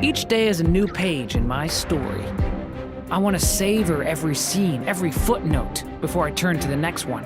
Each day is a new page in my story. I want to savor every scene, every footnote, before I turn to the next one.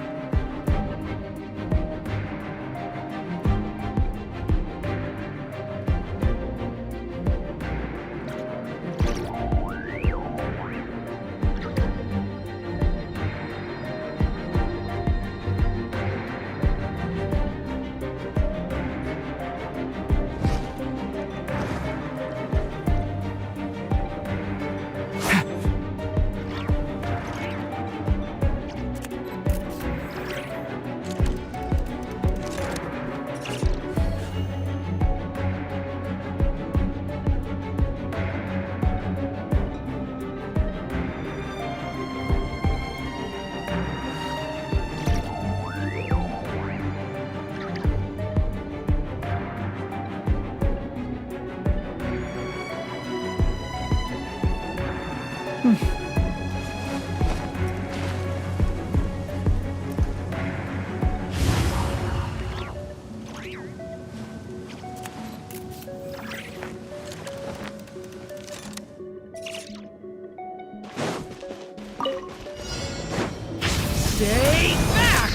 Stay back!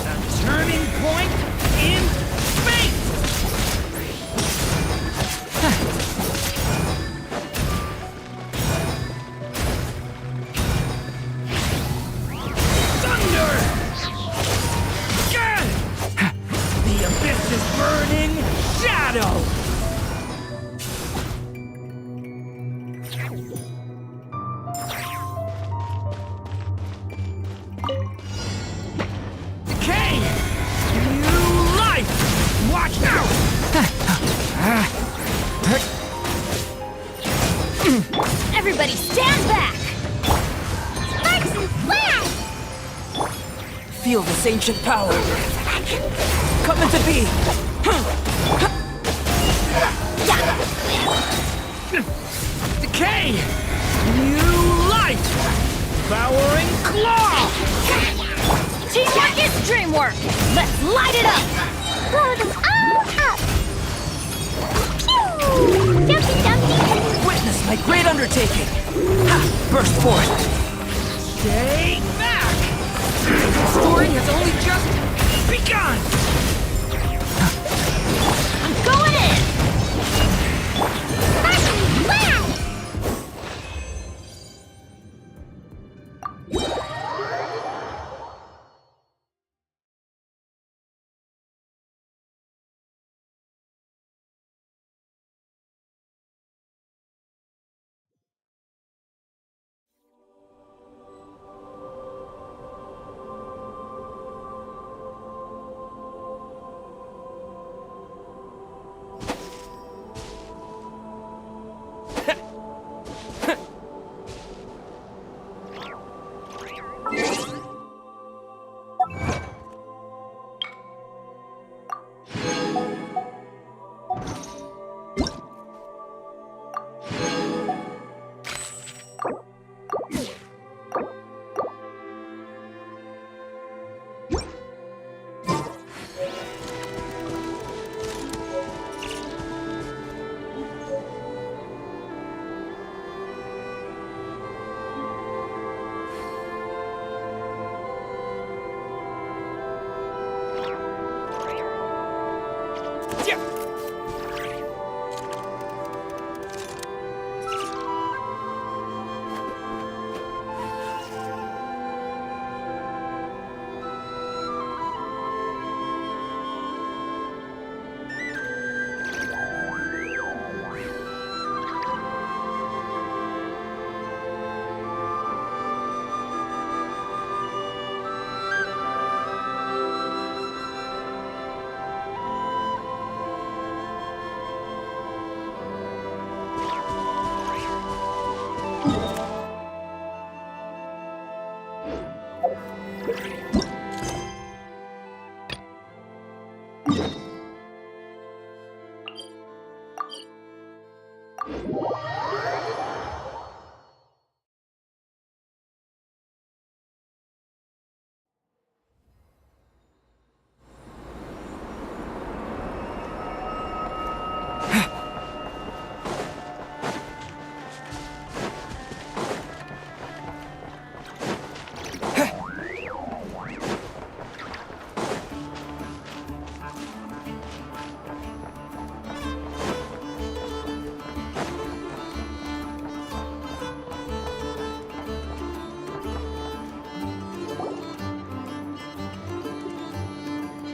The turning point in fate! Thunder! The abyss's burning shadow! Decay! You feel this ancient power. Coming to be. Decay! New life! Devouring claw! Teamwork is dreamwork! Let's light it up! Blow them all up! Pew! Dumpty dumpty! Witness my great undertaking! Ha! Burst forth! Stay back! The story has only just begun! I'm going in! Wow!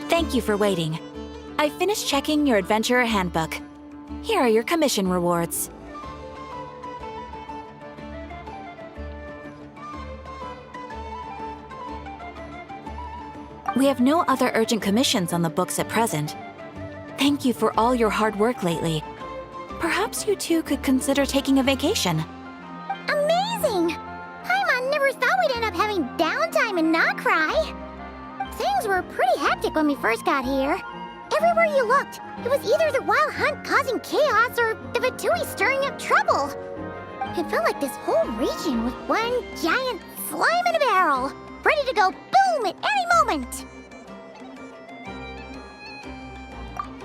Thank you for waiting. I finished checking your adventurer handbook. Here are your commission rewards. We have no other urgent commissions on the books at present. Thank you for all your hard work lately. Perhaps you two could consider taking a vacation. Amazing! Paimon never thought we'd end up having downtime in Nod-Krai. Things were pretty hectic when we first got here. Everywhere you looked, it was either the Wild Hunt causing chaos or the Vatui stirring up trouble. It felt like this whole region was one giant slime in a barrel, ready to go boom at any moment.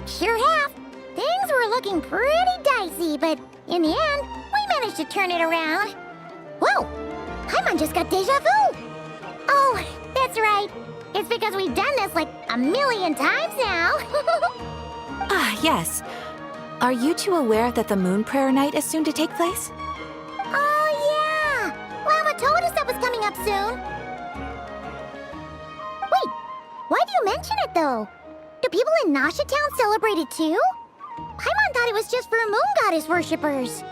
Sure have. Things were looking pretty dicey, but in the end, we managed to turn it around. Whoa! Paimon just got deja vu! Oh, that's right. It's because we've done this like a million times now. Ah, yes. Are you two aware that the Moon Prayer Night is soon to take place? Oh, yeah! Lama told us that was coming up soon. Wait, why do you mention it, though? Do people in Nasha Town celebrate it, too? Paimon thought it was just for Moon Goddess worshippers.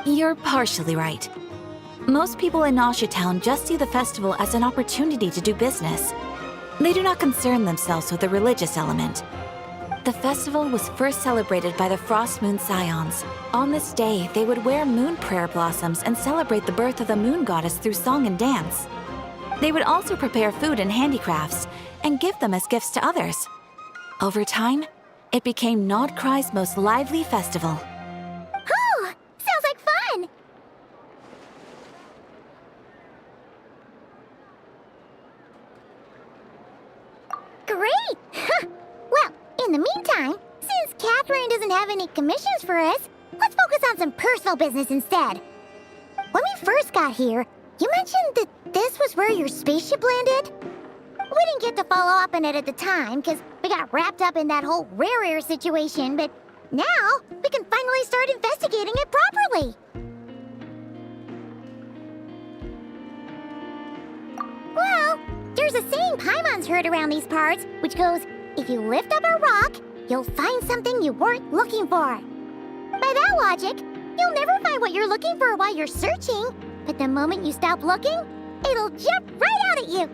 You're partially right. Most people in Nasha Town just see the festival as an opportunity to do business. They do not concern themselves with the religious element. The festival was first celebrated by the Frost Moon Scions. On this day, they would wear moon prayer blossoms and celebrate the birth of the moon goddess through song and dance. They would also prepare food and handicrafts and give them as gifts to others. Over time, it became Nod-Krai's most lively festival. Oh, sounds like fun! Great! Well, in the meantime, since Catherine doesn't have any commissions for us, let's focus on some personal business instead. When we first got here, you mentioned that this was where your spaceship landed? We didn't get to follow up on it at the time, because we got wrapped up in that whole rare situation, but now we can finally start investigating it properly. Well, there's a saying Paimon's heard around these parts, which goes, if you lift up a rock, you'll find something you weren't looking for. By that logic, you'll never find what you're looking for while you're searching, but the moment you stop looking, it'll jump right out at you.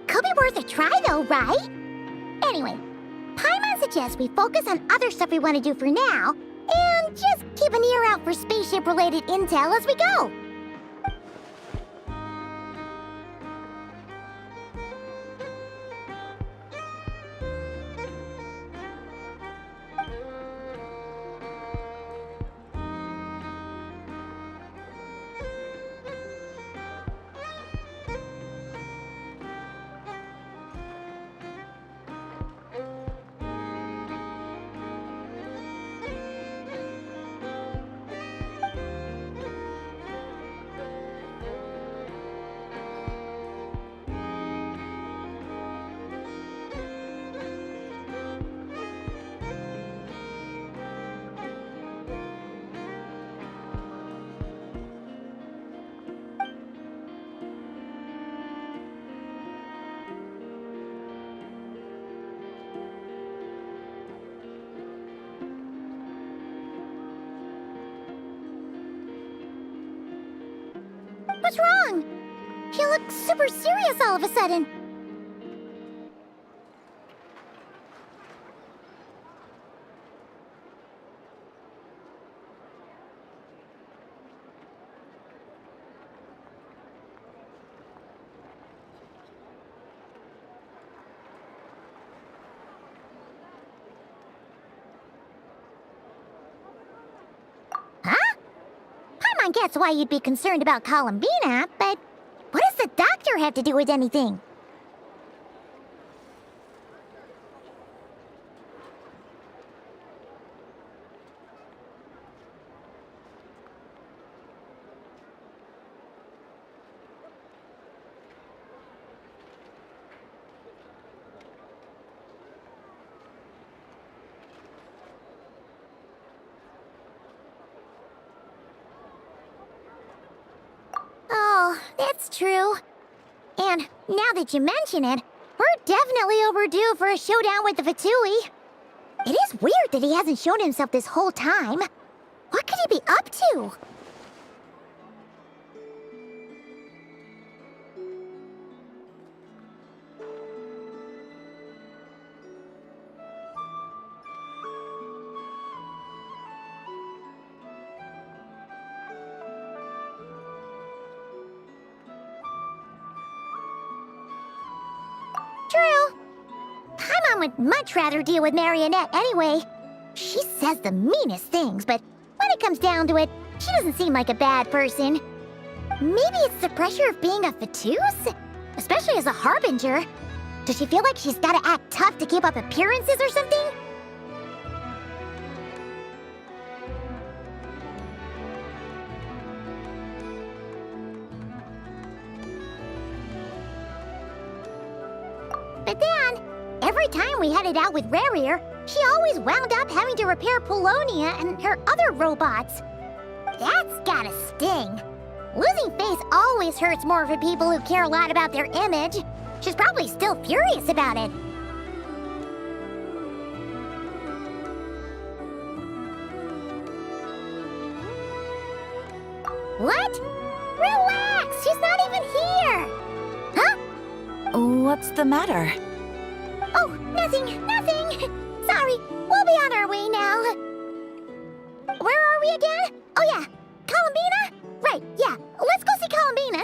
Could be worth a try though, right? Anyway, Paimon suggests we focus on other stuff we want to do for now, and just keep an ear out for spaceship-related intel as we go. What's wrong? You look super serious all of a sudden. Paimon gets why you'd be concerned about Columbina, but what does the doctor have to do with anything? Oh, that's true. And now that you mention it, we're definitely overdue for a showdown with the Fatui. It is weird that he hasn't shown himself this whole time. What could he be up to? True. Paimon would much rather deal with Marionette anyway. She says the meanest things, but when it comes down to it, she doesn't seem like a bad person. Maybe it's the pressure of being a Fatuse? Especially as a Harbinger. Does she feel like she's gotta act tough to keep up appearances or something? But then, every time we headed out with Rarier, she always wound up having to repair Polonia and her other robots. That's gotta sting. Losing face always hurts more for people who care a lot about their image. She's probably still furious about it. What? Relax, she's not even here! Huh? What's the matter? Oh, nothing. Sorry, on our way now. Where are we again? Oh yeah, Columbina? Right, yeah, let's go see Columbina.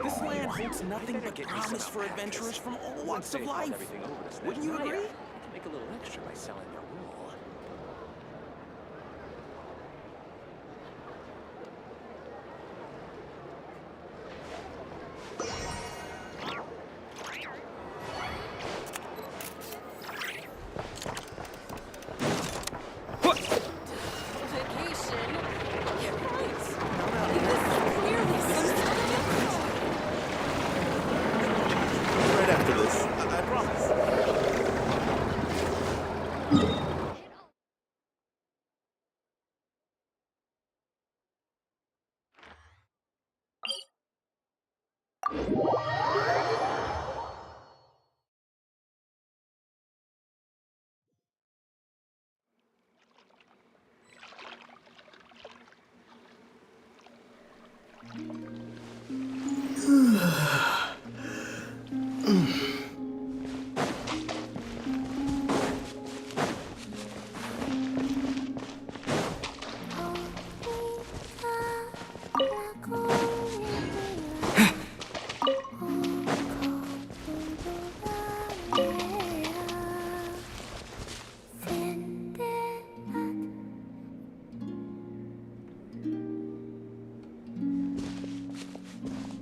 This land holds nothing but promise for adventurers from all walks of life. Wouldn't you agree? Make a little extra by selling your wool. Right after this, I promise.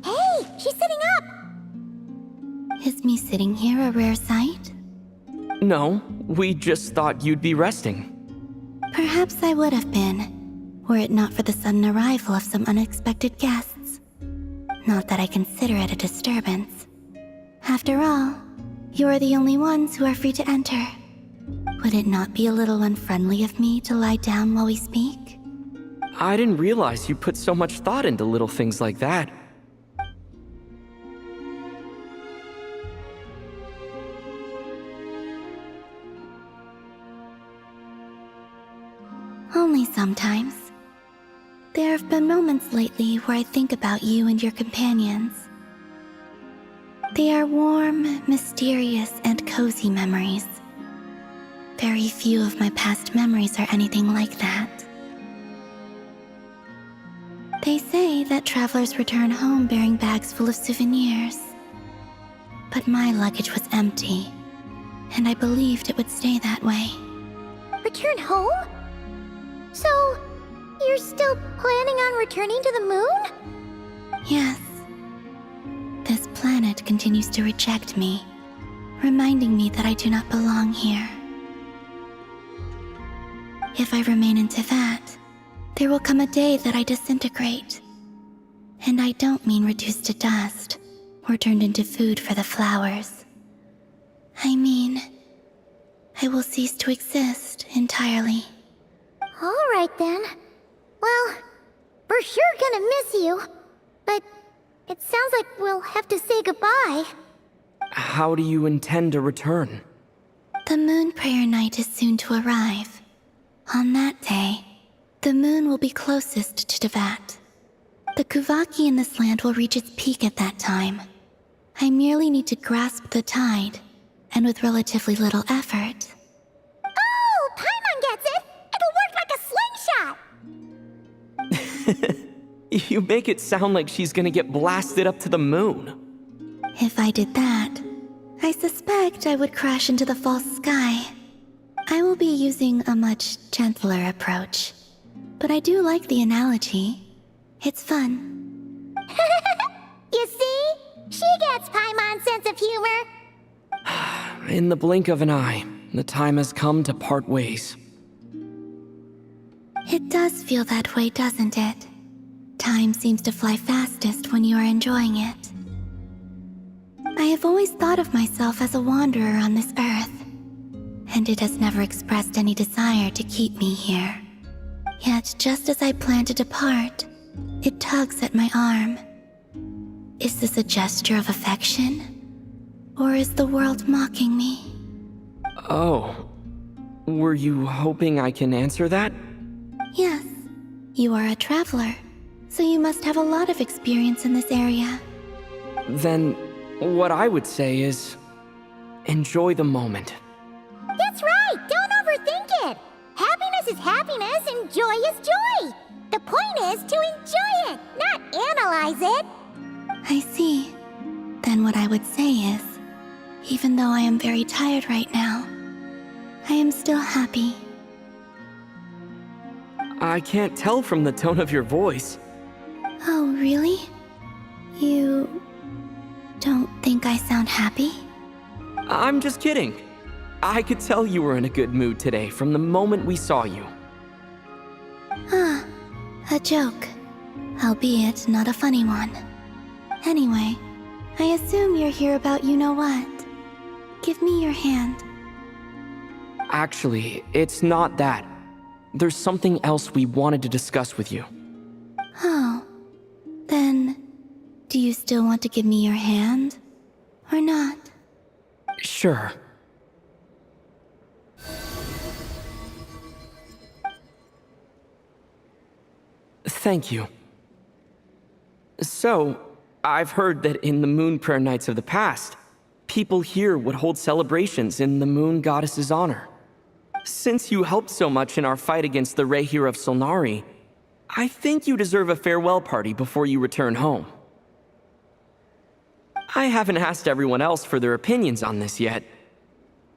Hey, she's sitting up! Is me sitting here a rare sight? No, we just thought you'd be resting. Perhaps I would have been, were it not for the sudden arrival of some unexpected guests. Not that I consider it a disturbance. After all, you are the only ones who are free to enter. Would it not be a little unfriendly of me to lie down while we speak? I didn't realize you put so much thought into little things like that. Only sometimes. There have been moments lately where I think about you and your companions. They are warm, mysterious, and cozy memories. Very few of my past memories are anything like that. They say that travelers return home bearing bags full of souvenirs. But my luggage was empty, and I believed it would stay that way. Return home? So, you're still planning on returning to the moon? Yes. This planet continues to reject me, reminding me that I do not belong here. If I remain in Teyvat, there will come a day that I disintegrate. And I don't mean reduced to dust, or turned into food for the flowers. I mean, I will cease to exist entirely. Alright then. Well, we're sure gonna miss you. But it sounds like we'll have to say goodbye. How do you intend to return? The moon prayer night is soon to arrive. On that day, the moon will be closest to Teyvat. The Kuvaki in this land will reach its peak at that time. I merely need to grasp the tide, and with relatively little effort. Oh, Paimon gets it! It'll work like a slingshot! You make it sound like she's gonna get blasted up to the moon. If I did that, I suspect I would crash into the false sky. I will be using a much gentler approach. But I do like the analogy. It's fun. You see? She gets Paimon's sense of humor. In the blink of an eye, the time has come to part ways. It does feel that way, doesn't it? Time seems to fly fastest when you are enjoying it. I have always thought of myself as a wanderer on this earth, and it has never expressed any desire to keep me here. Yet just as I plan to depart, it tugs at my arm. Is this a gesture of affection? Or is the world mocking me? Oh. Were you hoping I can answer that? Yes. You are a traveler, so you must have a lot of experience in this area. Then, what I would say is, enjoy the moment. That's right! Don't overthink it! Happiness is happiness and joy is joy! The point is to enjoy it, not analyze it! I see. Then what I would say is, even though I am very tired right now, I am still happy. I can't tell from the tone of your voice. Oh, really? You don't think I sound happy? I'm just kidding. I could tell you were in a good mood today from the moment we saw you. Ah, a joke. Albeit not a funny one. Anyway, I assume you're here about you-know-what. Give me your hand. Actually, it's not that. There's something else we wanted to discuss with you. Oh. Then, do you still want to give me your hand? Or not? Sure. Thank you. So, I've heard that in the Moon Prayer Nights of the past, people here would hold celebrations in the Moon Goddess's honor. Since you helped so much in our fight against the Rehir of Solnari, I think you deserve a farewell party before you return home. I haven't asked everyone else for their opinions on this yet,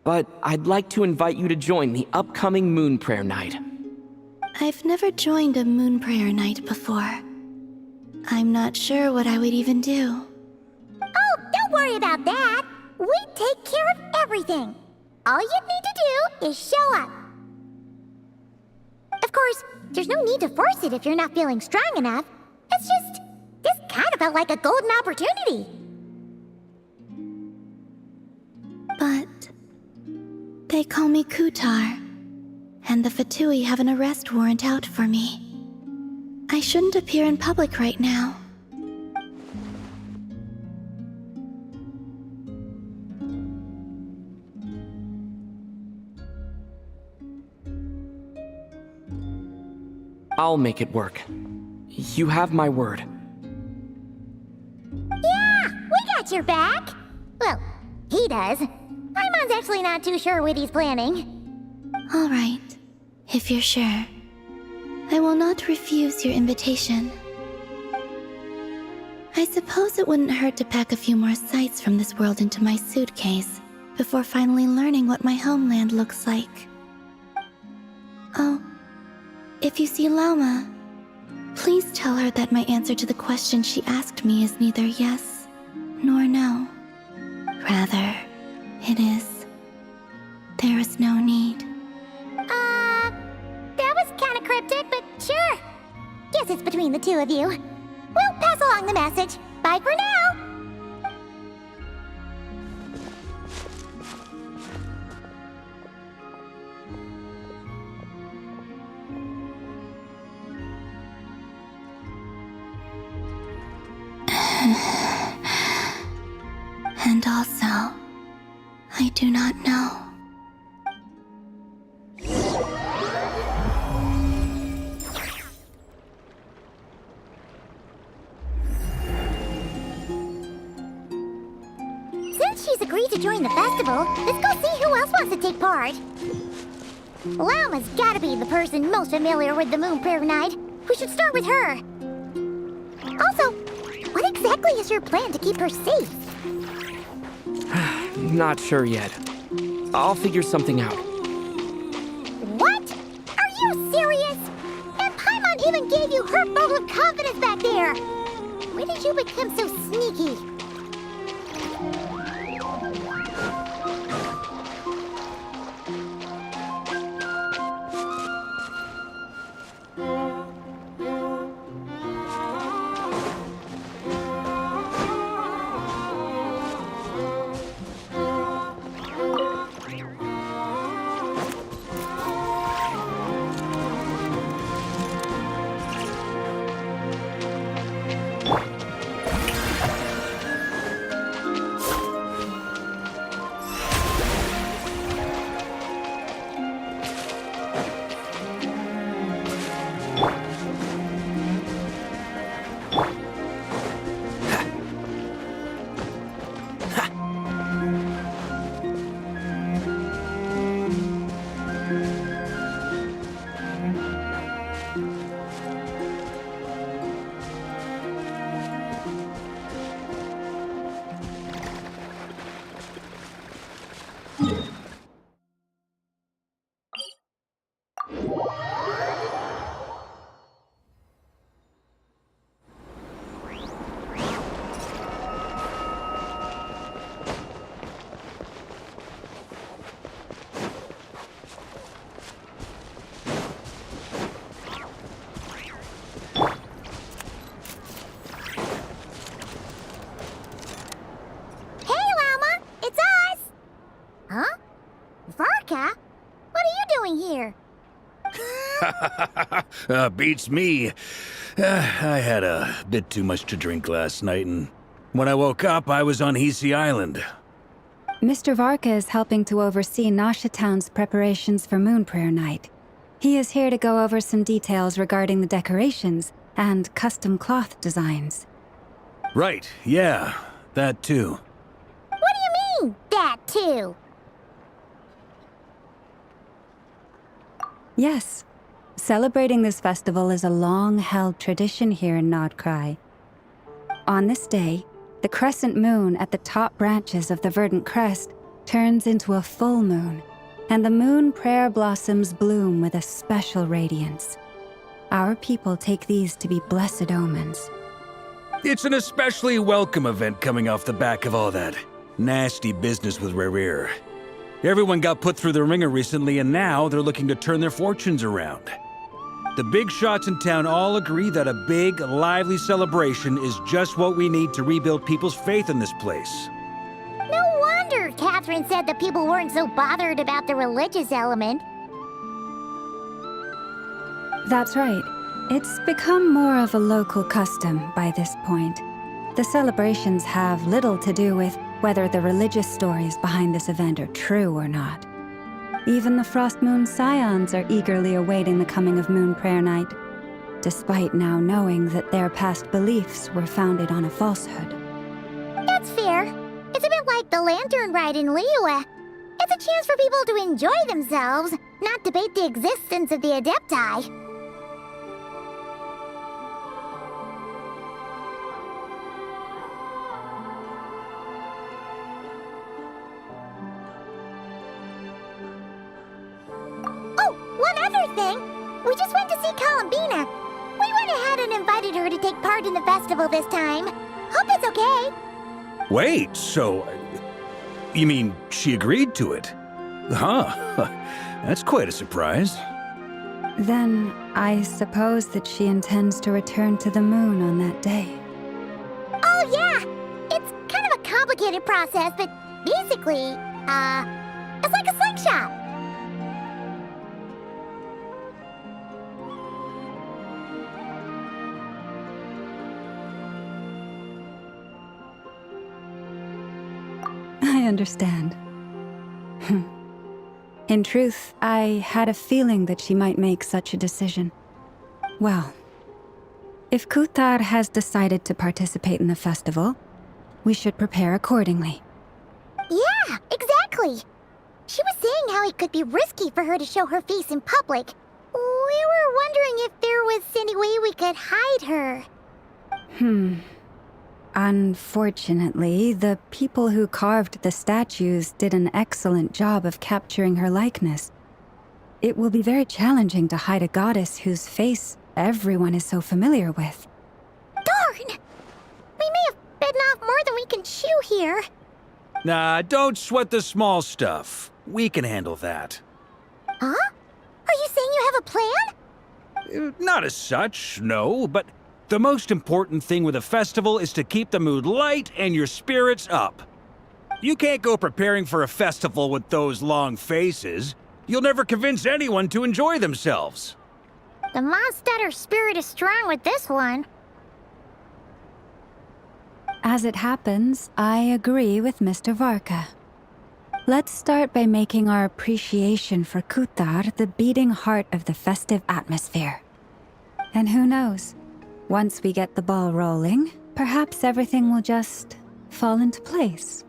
but I'd like to invite you to join the upcoming Moon Prayer Night. I've never joined a moon prayer night before. I'm not sure what I would even do. Oh, don't worry about that! We take care of everything! All you need to do is show up. Of course, there's no need to force it if you're not feeling strong enough. It's just, this kind of felt like a golden opportunity. But they call me Kutar, and the Fatui have an arrest warrant out for me. I shouldn't appear in public right now. I'll make it work. You have my word. Yeah, we got your back! Well, he does. Paimon's actually not too sure what he's planning. All right, if you're sure. I will not refuse your invitation. I suppose it wouldn't hurt to pack a few more sights from this world into my suitcase before finally learning what my homeland looks like. Oh, if you see Lauma, please tell her that my answer to the question she asked me is neither yes nor no. Rather, it is, there is no need. That was kinda cryptic, but sure. Guess it's between the two of you. We'll pass along the message. Bye for now! And also, I do not know. Since she's agreed to join the festival, let's go see who else wants to take part. Lauma's gotta be the person most familiar with the Moon Prayer Night. We should start with her. Also, what exactly is your plan to keep her safe? Not sure yet. I'll figure something out. What? Are you serious? And Paimon even gave you her vote of confidence back there! When did you become so sneaky? Beats me. I had a bit too much to drink last night, and when I woke up, I was on Hisi Island. Mr. Varka is helping to oversee Nasha Town's preparations for Moon Prayer Night. He is here to go over some details regarding the decorations and custom cloth designs. Right, yeah, that too. What do you mean, that too? Yes. Celebrating this festival is a long-held tradition here in Nod-Krai. On this day, the crescent moon at the top branches of the verdant crest turns into a full moon, and the moon prayer blossoms bloom with a special radiance. Our people take these to be blessed omens. It's an especially welcome event coming off the back of all that nasty business with RYZEN. Everyone got put through the ringer recently, and now they're looking to turn their fortunes around. The big shots in town all agree that a big, lively celebration is just what we need to rebuild people's faith in this place. No wonder Catherine said that people weren't so bothered about the religious element. That's right. It's become more of a local custom by this point. The celebrations have little to do with whether the religious stories behind this event are true or not. Even the Frost Moon Scions are eagerly awaiting the coming of Moon Prayer Night, despite now knowing that their past beliefs were founded on a falsehood. That's fair. It's a bit like the Lantern Ride in Liyue. It's a chance for people to enjoy themselves, not debate the existence of the Adepti. We just went to see Columbina. We went ahead and invited her to take part in the festival this time. Hope it's okay. Wait, so... you mean she agreed to it? Huh. That's quite a surprise. Then, I suppose that she intends to return to the moon on that day. Oh, yeah! It's kind of a complicated process, but basically, it's like a slingshot. I understand. In truth, I had a feeling that she might make such a decision. Well, if Kuthar has decided to participate in the festival, we should prepare accordingly. Yeah, exactly. She was saying how it could be risky for her to show her face in public. We were wondering if there was any way we could hide her. Unfortunately, the people who carved the statues did an excellent job of capturing her likeness. It will be very challenging to hide a goddess whose face everyone is so familiar with. Darn! We may have bitten off more than we can chew here. Nah, don't sweat the small stuff. We can handle that. Huh? Are you saying you have a plan? Not as such, no, but the most important thing with a festival is to keep the mood light and your spirits up. You can't go preparing for a festival with those long faces. You'll never convince anyone to enjoy themselves. The Mondstatter spirit is strong with this one. As it happens, I agree with Mr. Varka. Let's start by making our appreciation for Kuthar the beating heart of the festive atmosphere. And who knows? Once we get the ball rolling, perhaps everything will just fall into place.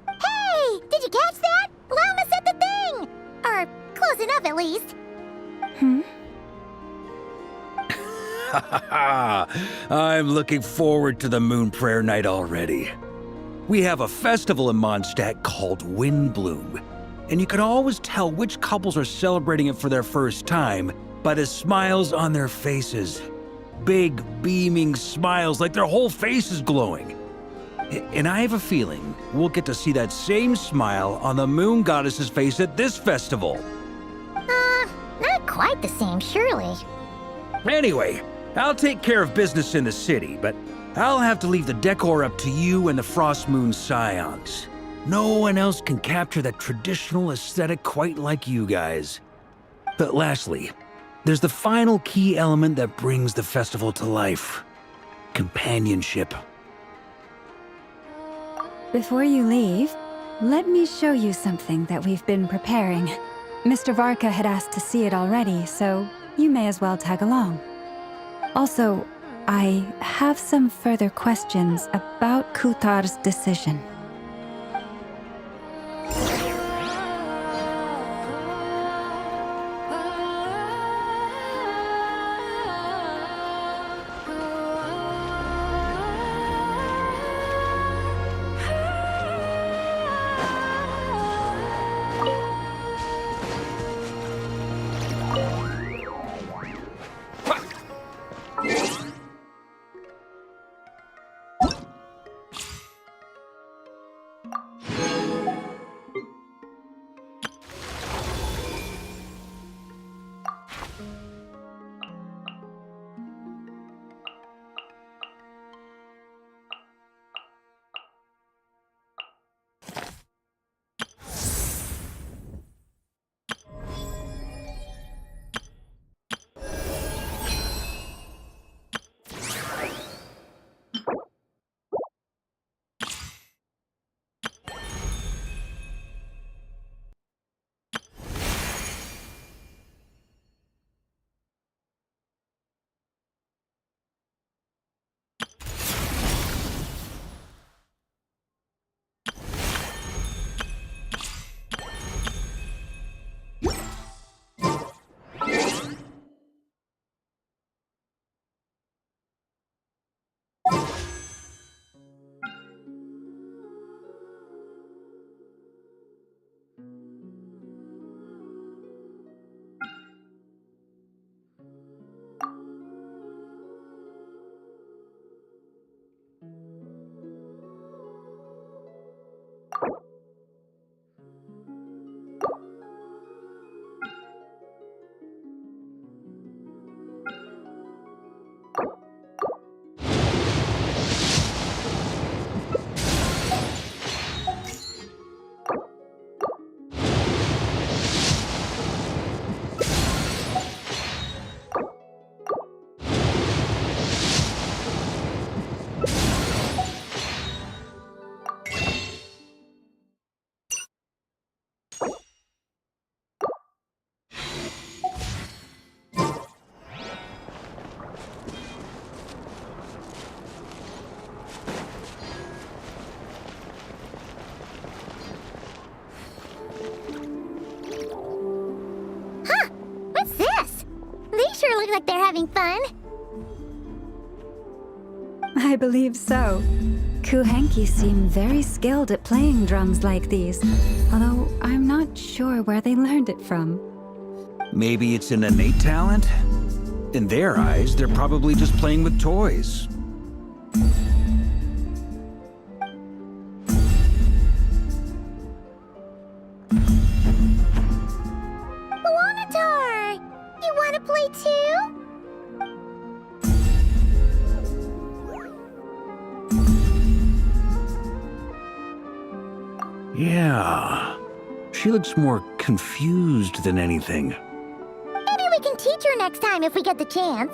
Hey! Did you catch that? Llama said the thing! Or close enough, at least. I'm looking forward to the Moon Prayer Night already. We have a festival in Mondstadt called Windbloom, and you can always tell which couples are celebrating it for their first time by the smiles on their faces. Big, beaming smiles like their whole face is glowing. And I have a feeling we'll get to see that same smile on the Moon Goddess's face at this festival. Not quite the same, surely. Anyway, I'll take care of business in the city, but I'll have to leave the decor up to you and the Frost Moon Scions. No one else can capture that traditional aesthetic quite like you guys. But lastly, There's the final key element that brings the festival to life. Companionship. Before you leave, let me show you something that we've been preparing. Mr. Varka had asked to see it already, so you may as well tag along. Also, I have some further questions about Kutar's decision. Look like they're having fun. I believe so. Kuhenki seem very skilled at playing drums like these, although I'm not sure where they learned it from. Maybe it's an innate talent? In their eyes, they're probably just playing with toys. You want to play too? Yeah. She looks more confused than anything. Maybe we can teach her next time if we get the chance.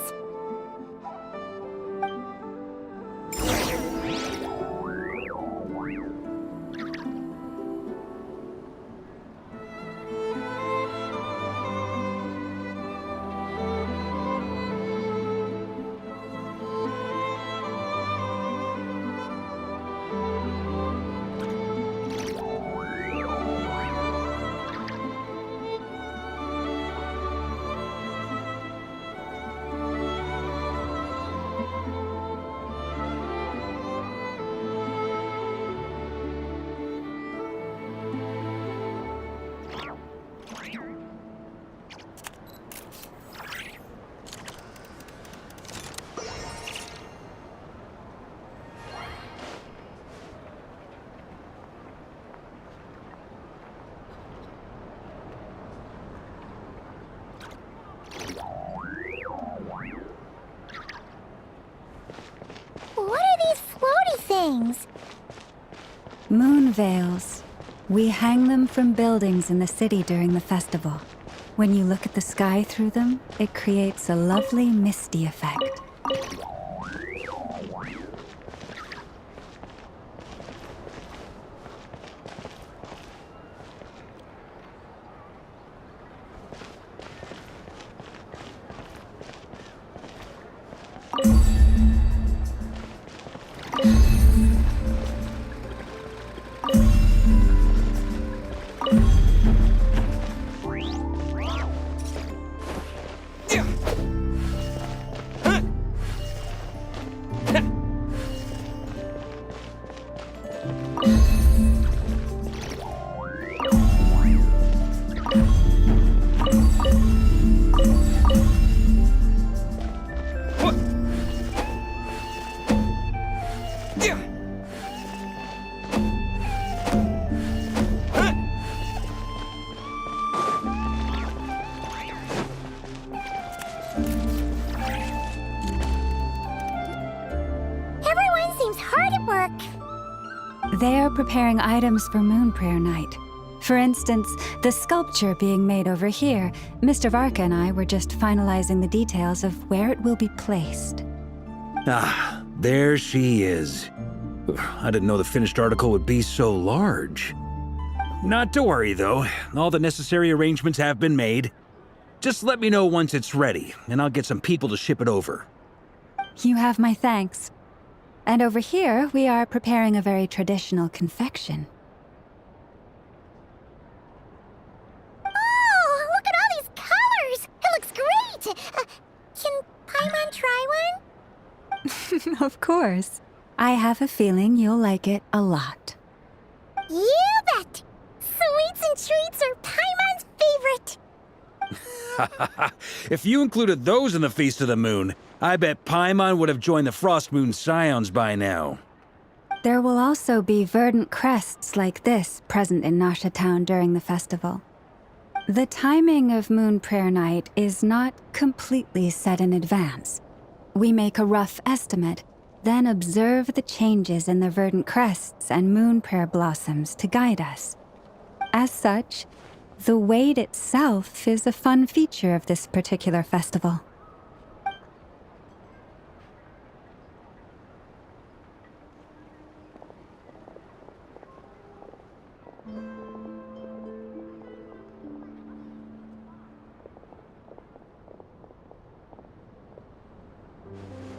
Things. Moon veils. We hang them from buildings in the city during the festival. When you look at the sky through them, it creates a lovely misty effect. They're preparing items for Moon Prayer Night. For instance, the sculpture being made over here, Mr. Varka and I were just finalizing the details of where it will be placed. Ah, there she is. I didn't know the finished article would be so large. Not to worry, though. All the necessary arrangements have been made. Just let me know once it's ready, and I'll get some people to ship it over. You have my thanks. And over here, we are preparing a very traditional confection. Oh, look at all these colors! It looks great! Can Paimon try one? Of course. I have a feeling you'll like it a lot. You bet! Sweets and treats are Paimon's favorite! If you included those in the Feast of the Moon, I bet Paimon would have joined the Frost Moon Scions by now. There will also be verdant crests like this present in Nasha Town during the festival. The timing of Moon Prayer Night is not completely set in advance. We make a rough estimate, then observe the changes in the verdant crests and moon prayer blossoms to guide us. As such, the wait itself is a fun feature of this particular festival.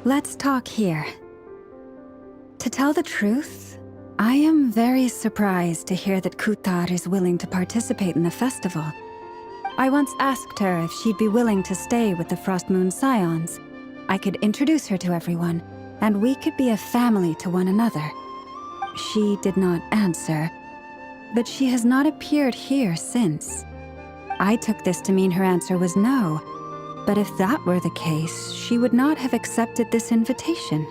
Let's talk here. To tell the truth, I am very surprised to hear that Kutar is willing to participate in the festival. I once asked her if she'd be willing to stay with the Frost Moon Scions. I could introduce her to everyone, and we could be a family to one another. She did not answer, but she has not appeared here since. I took this to mean her answer was no. But if that were the case, she would not have accepted this invitation.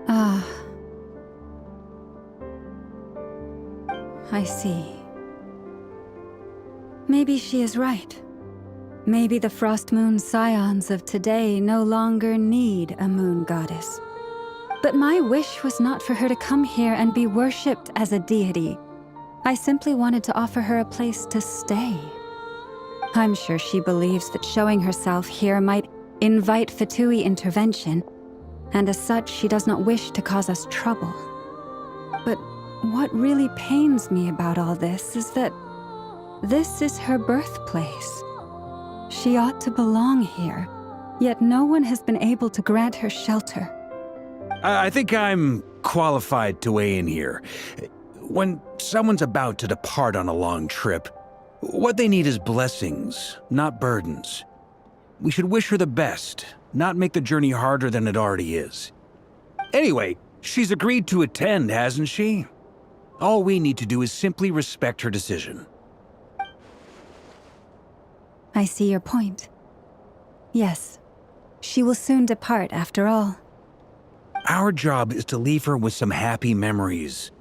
Ah. I see. Maybe she is right. Maybe the Frost Moon Scions of today no longer need a moon goddess. But my wish was not for her to come here and be worshipped as a deity. I simply wanted to offer her a place to stay. I'm sure she believes that showing herself here might invite Fatui intervention, and as such, she does not wish to cause us trouble. But what really pains me about all this is that this is her birthplace. She ought to belong here, yet no one has been able to grant her shelter. I think I'm qualified to weigh in here. When someone's about to depart on a long trip, what they need is blessings, not burdens. We should wish her the best, not make the journey harder than it already is. Anyway, she's agreed to attend, hasn't she? All we need to do is simply respect her decision. I see your point. Yes, she will soon depart after all. Our job is to leave her with some happy memories.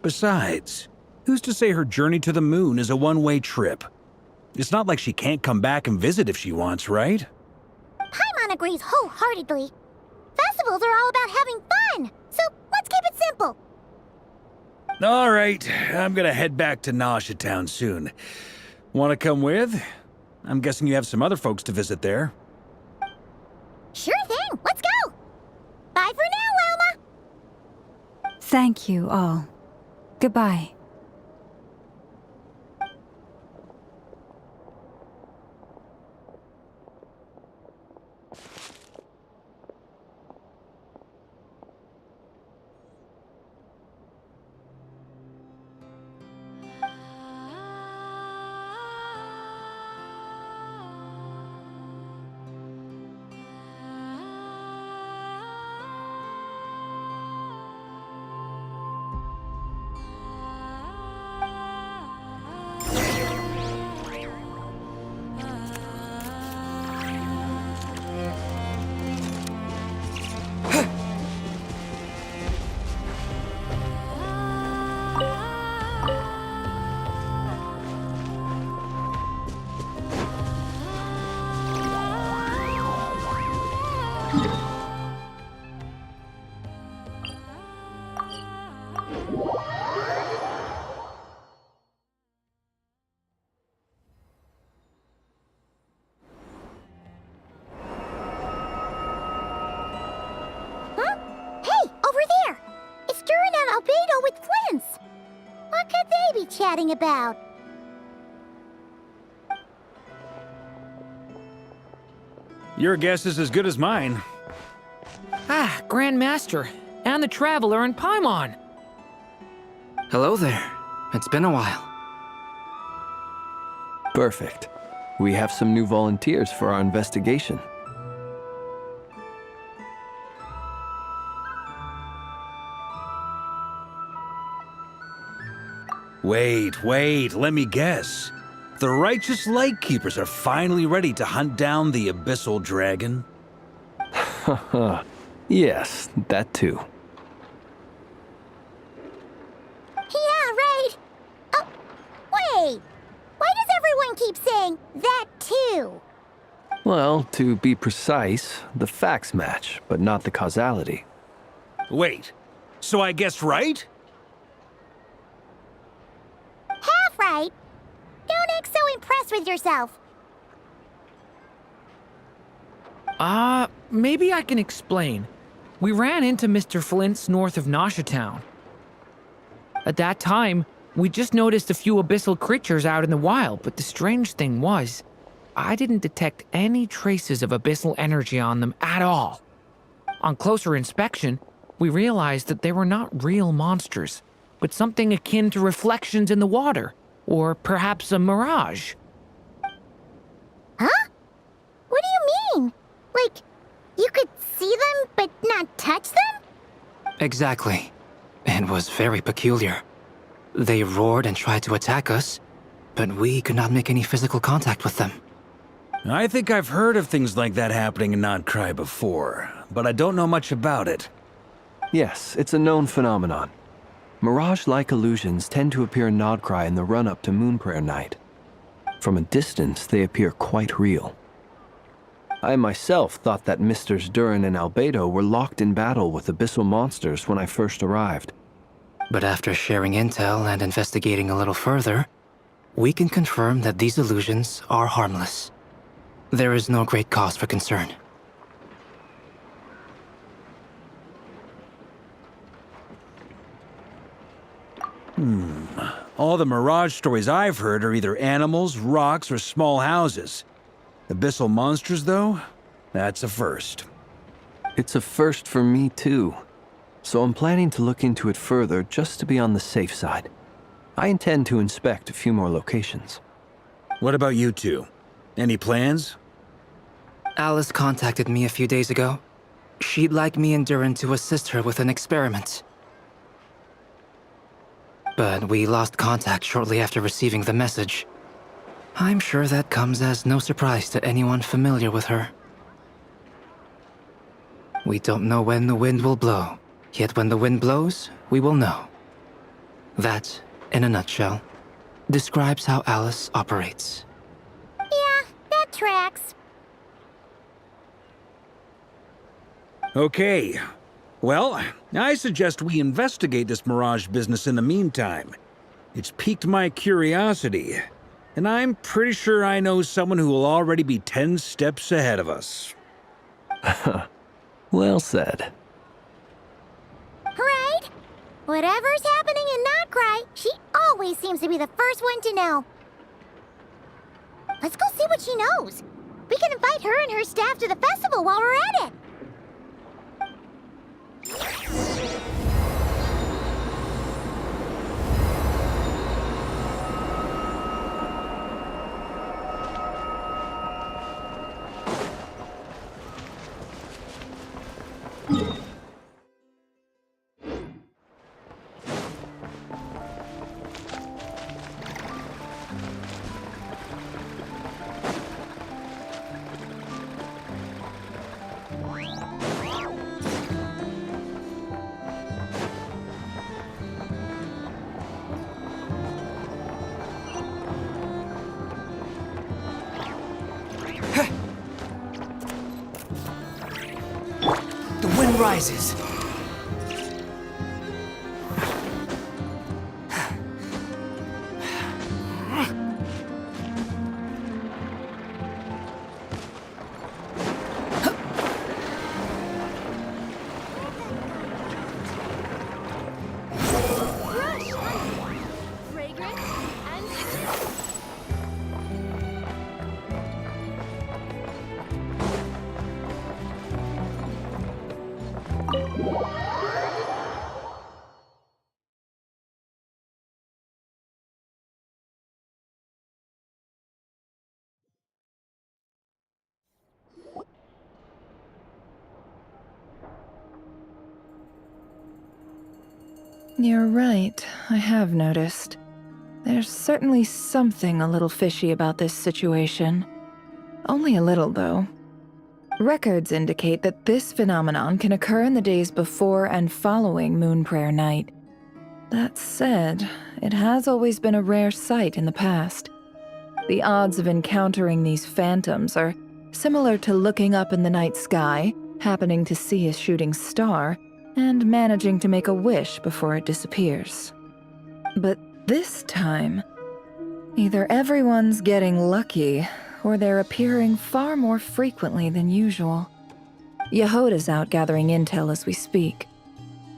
Besides, who's to say her journey to the moon is a one-way trip? It's not like she can't come back and visit if she wants, right? Paimon agrees wholeheartedly. Festivals are all about having fun, so let's keep it simple. All right, I'm gonna head back to Nausea Town soon. Want to come with? I'm guessing you have some other folks to visit there. Sure thing, let's go! Bye for now, Wilma! Thank you all. Goodbye. Chatting about? Your guess is as good as mine. Ah, Grand Master, and the Traveler and Paimon. Hello there. It's been a while. Perfect. We have some new volunteers for our investigation. Wait, let me guess. The righteous Lightkeepers are finally ready to hunt down the Abyssal Dragon? Haha. Yes, that too. Yeah, right. Oh, wait. Why does everyone keep saying that too? Well, to be precise, the facts match, but not the causality. Wait, so I guessed right? Half right. Don't act so impressed with yourself. Maybe I can explain. We ran into Mr. Flint's north of Nausea Town. At that time, we just noticed a few abyssal creatures out in the wild, but the strange thing was, I didn't detect any traces of abyssal energy on them at all. On closer inspection, we realized that they were not real monsters, but something akin to reflections in the water, or perhaps a mirage. Huh? What do you mean? Like, you could see them but not touch them? Exactly. It was very peculiar. They roared and tried to attack us, but we could not make any physical contact with them. I think I've heard of things like that happening in Nod-Krai before, but I don't know much about it. Yes, it's a known phenomenon. Mirage-like illusions tend to appear in Nod-Krai in the run-up to Moonprayer Night. From a distance, they appear quite real. I myself thought that Misters Durin and Albedo were locked in battle with abyssal monsters when I first arrived. But after sharing intel and investigating a little further, we can confirm that these illusions are harmless. There is no great cause for concern. All the Mirage stories I've heard are either animals, rocks, or small houses. Abyssal monsters, though? That's a first. It's a first for me, too. So I'm planning to look into it further just to be on the safe side. I intend to inspect a few more locations. What about you two? Any plans? Alice contacted me a few days ago. She'd like me and Durin to assist her with an experiment. But we lost contact shortly after receiving the message. I'm sure that comes as no surprise to anyone familiar with her. We don't know when the wind will blow, yet when the wind blows, we will know. That, in a nutshell, describes how Alice operates. Yeah, that tracks. Okay. Well, I suggest we investigate this Mirage business in the meantime. It's piqued my curiosity, and I'm pretty sure I know someone who will already be 10 steps ahead of us. Well said. Right? Whatever's happening in Nod-Krai, she always seems to be the first one to know. Let's go see what she knows. We can invite her and her staff to the festival while we're at it. The wind rises. You're right, I have noticed. There's certainly something a little fishy about this situation. Only a little, though. Records indicate that this phenomenon can occur in the days before and following Moon Prayer Night. That said, it has always been a rare sight in the past. The odds of encountering these phantoms are similar to looking up in the night sky, happening to see a shooting star, and managing to make a wish before it disappears. But this time, either everyone's getting lucky, or they're appearing far more frequently than usual. Yehoda's out gathering intel as we speak.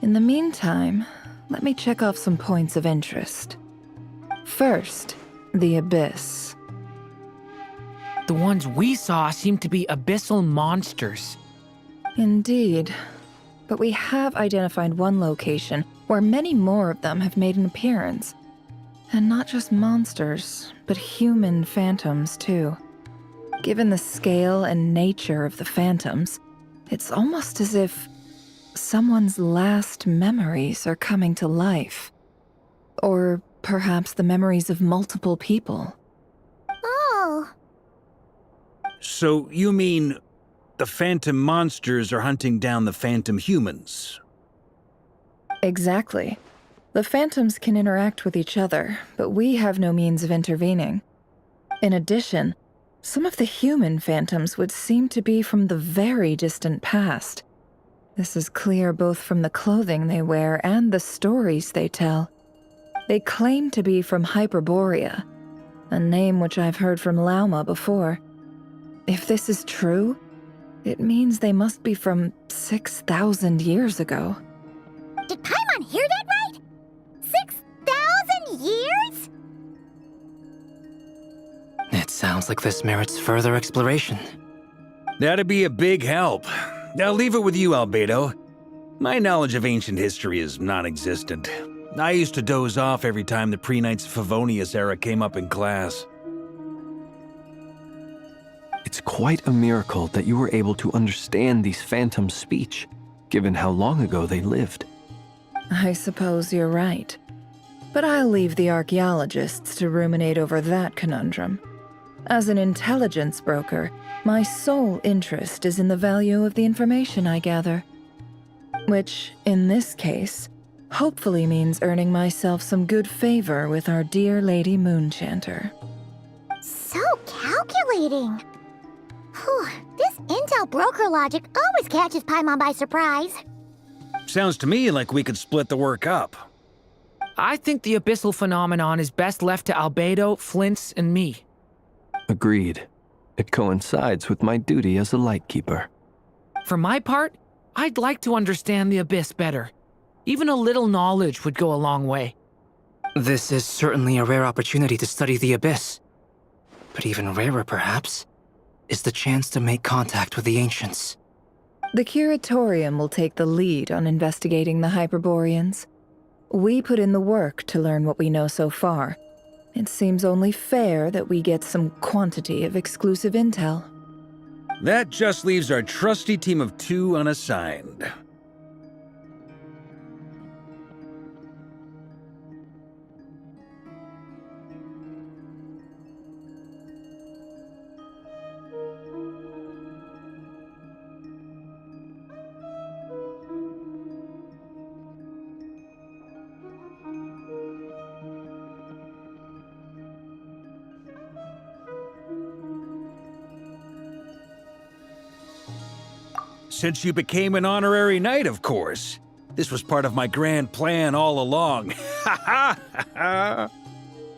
In the meantime, let me check off some points of interest. First, the Abyss. The ones we saw seem to be abyssal monsters. Indeed. But we have identified one location where many more of them have made an appearance. And not just monsters, but human phantoms too. Given the scale and nature of the phantoms, it's almost as if someone's last memories are coming to life. Or perhaps the memories of multiple people. Oh. So you mean the phantom monsters are hunting down the phantom humans? Exactly. The phantoms can interact with each other, but we have no means of intervening. In addition, some of the human phantoms would seem to be from the very distant past. This is clear both from the clothing they wear and the stories they tell. They claim to be from Hyperborea, a name which I've heard from Lauma before. If this is true, it means they must be from 6,000 years ago. Did Paimon hear that right? 6,000 years? It sounds like this merits further exploration. That'd be a big help. I'll leave it with you, Albedo. My knowledge of ancient history is non-existent. I used to doze off every time the pre-Knights of Favonius era came up in class. It's quite a miracle that you were able to understand these phantoms' speech, given how long ago they lived. I suppose you're right. But I'll leave the archaeologists to ruminate over that conundrum. As an intelligence broker, my sole interest is in the value of the information I gather. Which, in this case, hopefully means earning myself some good favor with our dear Lady Moonchanter. So calculating. Whew, this intel broker logic always catches Paimon by surprise. Sounds to me like we could split the work up. I think the abyssal phenomenon is best left to Albedo, Flint's, and me. Agreed. It coincides with my duty as a lightkeeper. For my part, I'd like to understand the abyss better. Even a little knowledge would go a long way. This is certainly a rare opportunity to study the Abyss. But even rarer, perhaps, is the chance to make contact with the Ancients. The Curatorium will take the lead on investigating the Hyperboreans. We put in the work to learn what we know so far. It seems only fair that we get some quantity of exclusive intel. That just leaves our trusty team of 2 unassigned. Since you became an honorary knight, of course. This was part of my grand plan all along. Ha ha ha!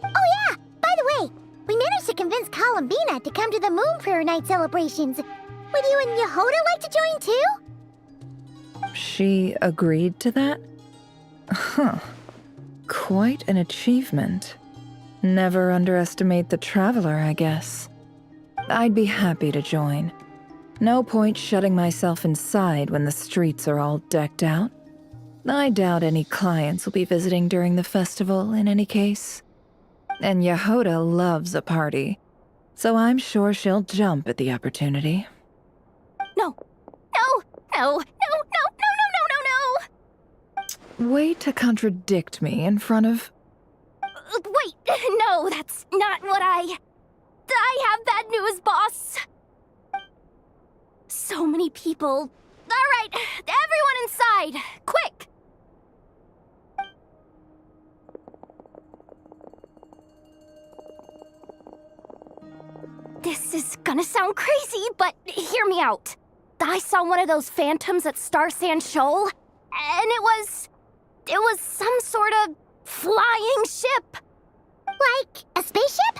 Oh yeah! By the way, we managed to convince Columbina to come to the Moon Prayer Night celebrations. Would you and Yehoda like to join too? She agreed to that? Huh. Quite an achievement. Never underestimate the traveler, I guess. I'd be happy to join. No point shutting myself inside when the streets are all decked out. I doubt any clients will be visiting during the festival in any case. And Yehoda loves a party, so I'm sure she'll jump at the opportunity. No. No! No! No! No! No! No! No! No! Way to contradict me in front of... Wait! No, that's not what I have bad news, boss! So many people. All right, everyone inside, quick! This is gonna sound crazy, but hear me out. I saw one of those phantoms at Star Sand Shoal, and it was some sort of flying ship. Like a spaceship?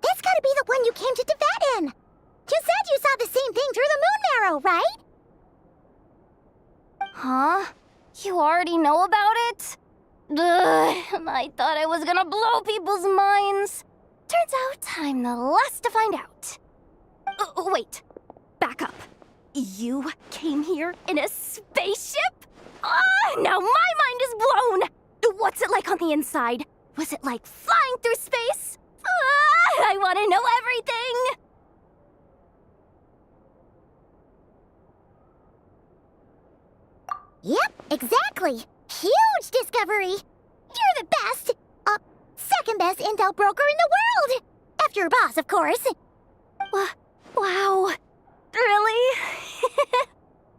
That's gotta be the one you came to Tibet in! You said you saw the same thing through the moon marrow, right? Huh? You already know about it? Ugh, I thought I was gonna blow people's minds. Turns out I'm the last to find out. Wait, back up. You came here in a spaceship? Now my mind is blown! What's it like on the inside? Was it like flying through space? I want to know everything! Yep, exactly. Huge discovery. You're the best. Second best intel broker in the world. After your boss, of course. Wow. Really?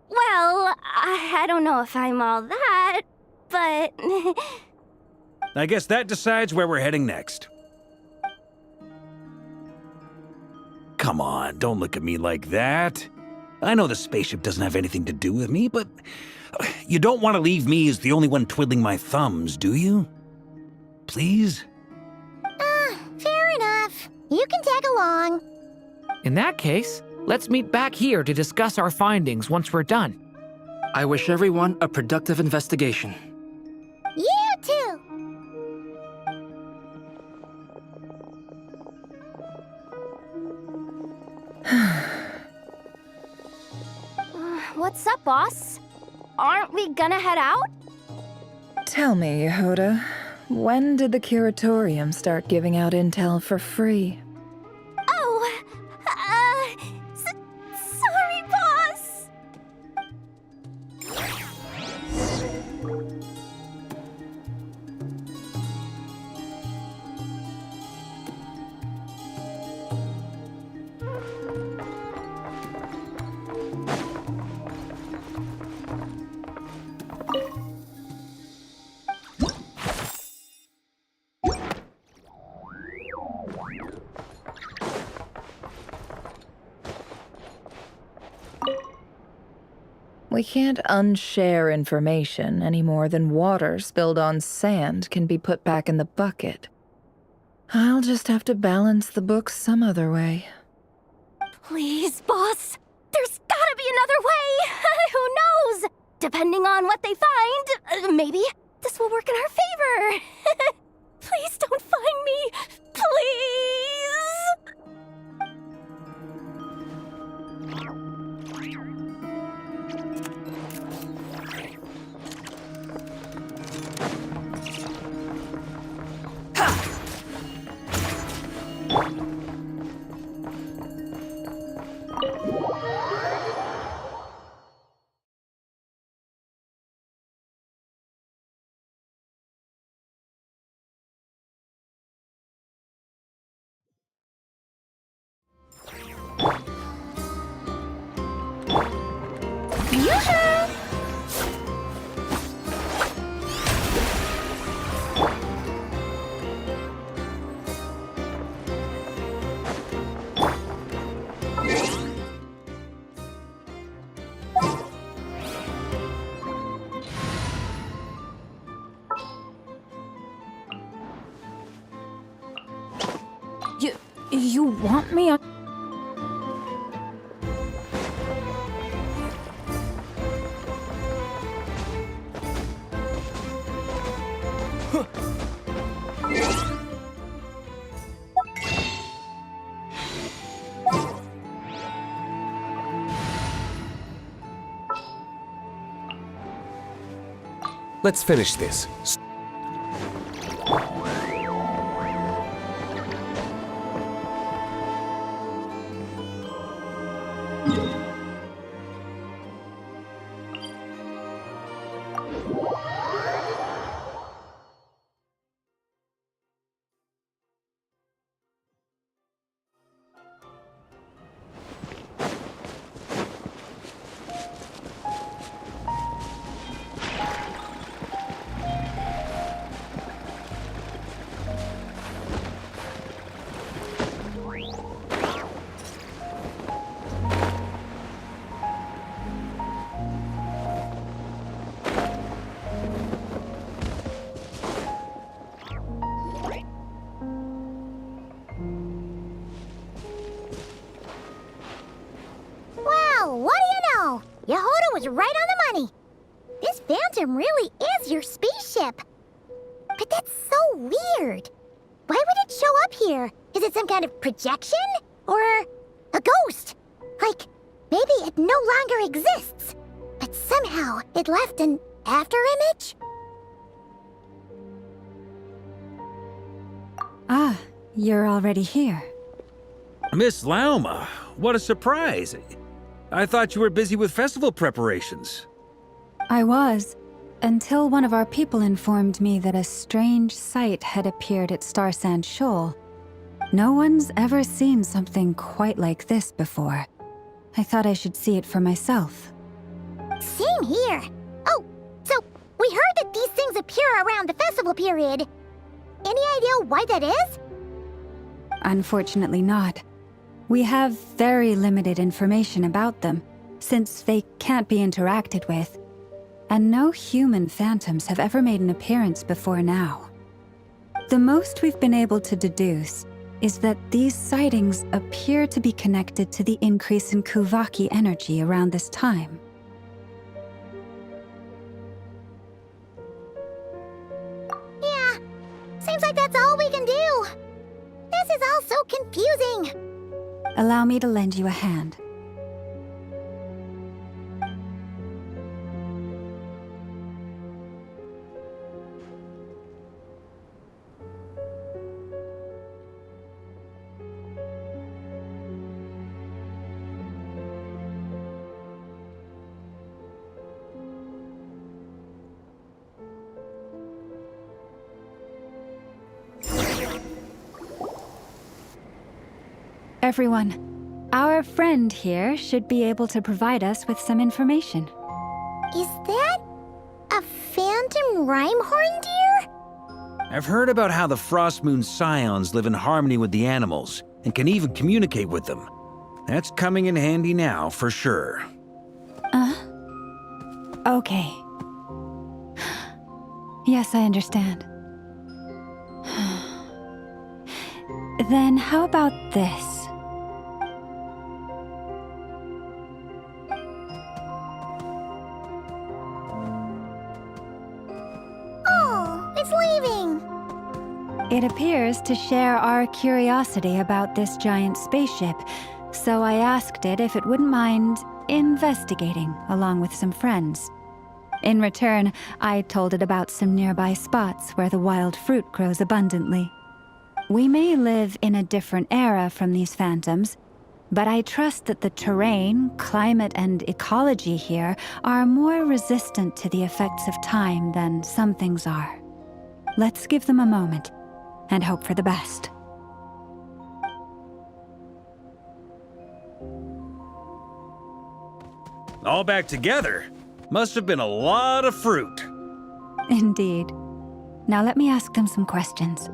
Well, I don't know if I'm all that, but... I guess that decides where we're heading next. Come on, don't look at me like that. I know the spaceship doesn't have anything to do with me, but you don't want to leave me as the only one twiddling my thumbs, do you? Please? Fair enough. You can tag along. In that case, let's meet back here to discuss our findings once we're done. I wish everyone a productive investigation. You too! What's up, boss? Aren't we gonna head out? Tell me, Yehoda, when did the Curatorium start giving out intel for free? Oh, sorry, boss! We can't unshare information any more than water spilled on sand can be put back in the bucket. I'll just have to balance the books some other way. Please, boss. There's gotta be another way. Who knows? Depending on what they find, maybe this will work in our favor. Please don't find me. Please. You want me on... Let's finish this. Yehoda was right on the money. This Phantom really is your spaceship. But that's so weird. Why would it show up here? Is it some kind of projection? Or a ghost? Like, maybe it no longer exists, but somehow it left an afterimage? Ah, you're already here. Miss Lauma, what a surprise. I thought you were busy with festival preparations. I was, until one of our people informed me that a strange sight had appeared at Star Sand Shoal. No one's ever seen something quite like this before. I thought I should see it for myself. Same here. Oh, so we heard that these things appear around the festival period. Any idea why that is? Unfortunately not. We have very limited information about them, since they can't be interacted with. And no human phantoms have ever made an appearance before now. The most we've been able to deduce is that these sightings appear to be connected to the increase in Kuvaki energy around this time. Yeah, seems like that's all we can do. This is all so confusing. Allow me to lend you a hand. Everyone, our friend here should be able to provide us with some information. Is that a phantom rhymehorn deer? I've heard about how the Frost Moon Scions live in harmony with the animals and can even communicate with them. That's coming in handy now, for sure. Okay. Yes, I understand. Then how about this? Oh, it's leaving. It appears to share our curiosity about this giant spaceship, so I asked it if it wouldn't mind investigating along with some friends. In return, I told it about some nearby spots where the wild fruit grows abundantly. We may live in a different era from these phantoms, but I trust that the terrain, climate, and ecology here are more resistant to the effects of time than some things are. Let's give them a moment and hope for the best. All back together? Must have been a lot of fruit. Indeed. Now let me ask them some questions.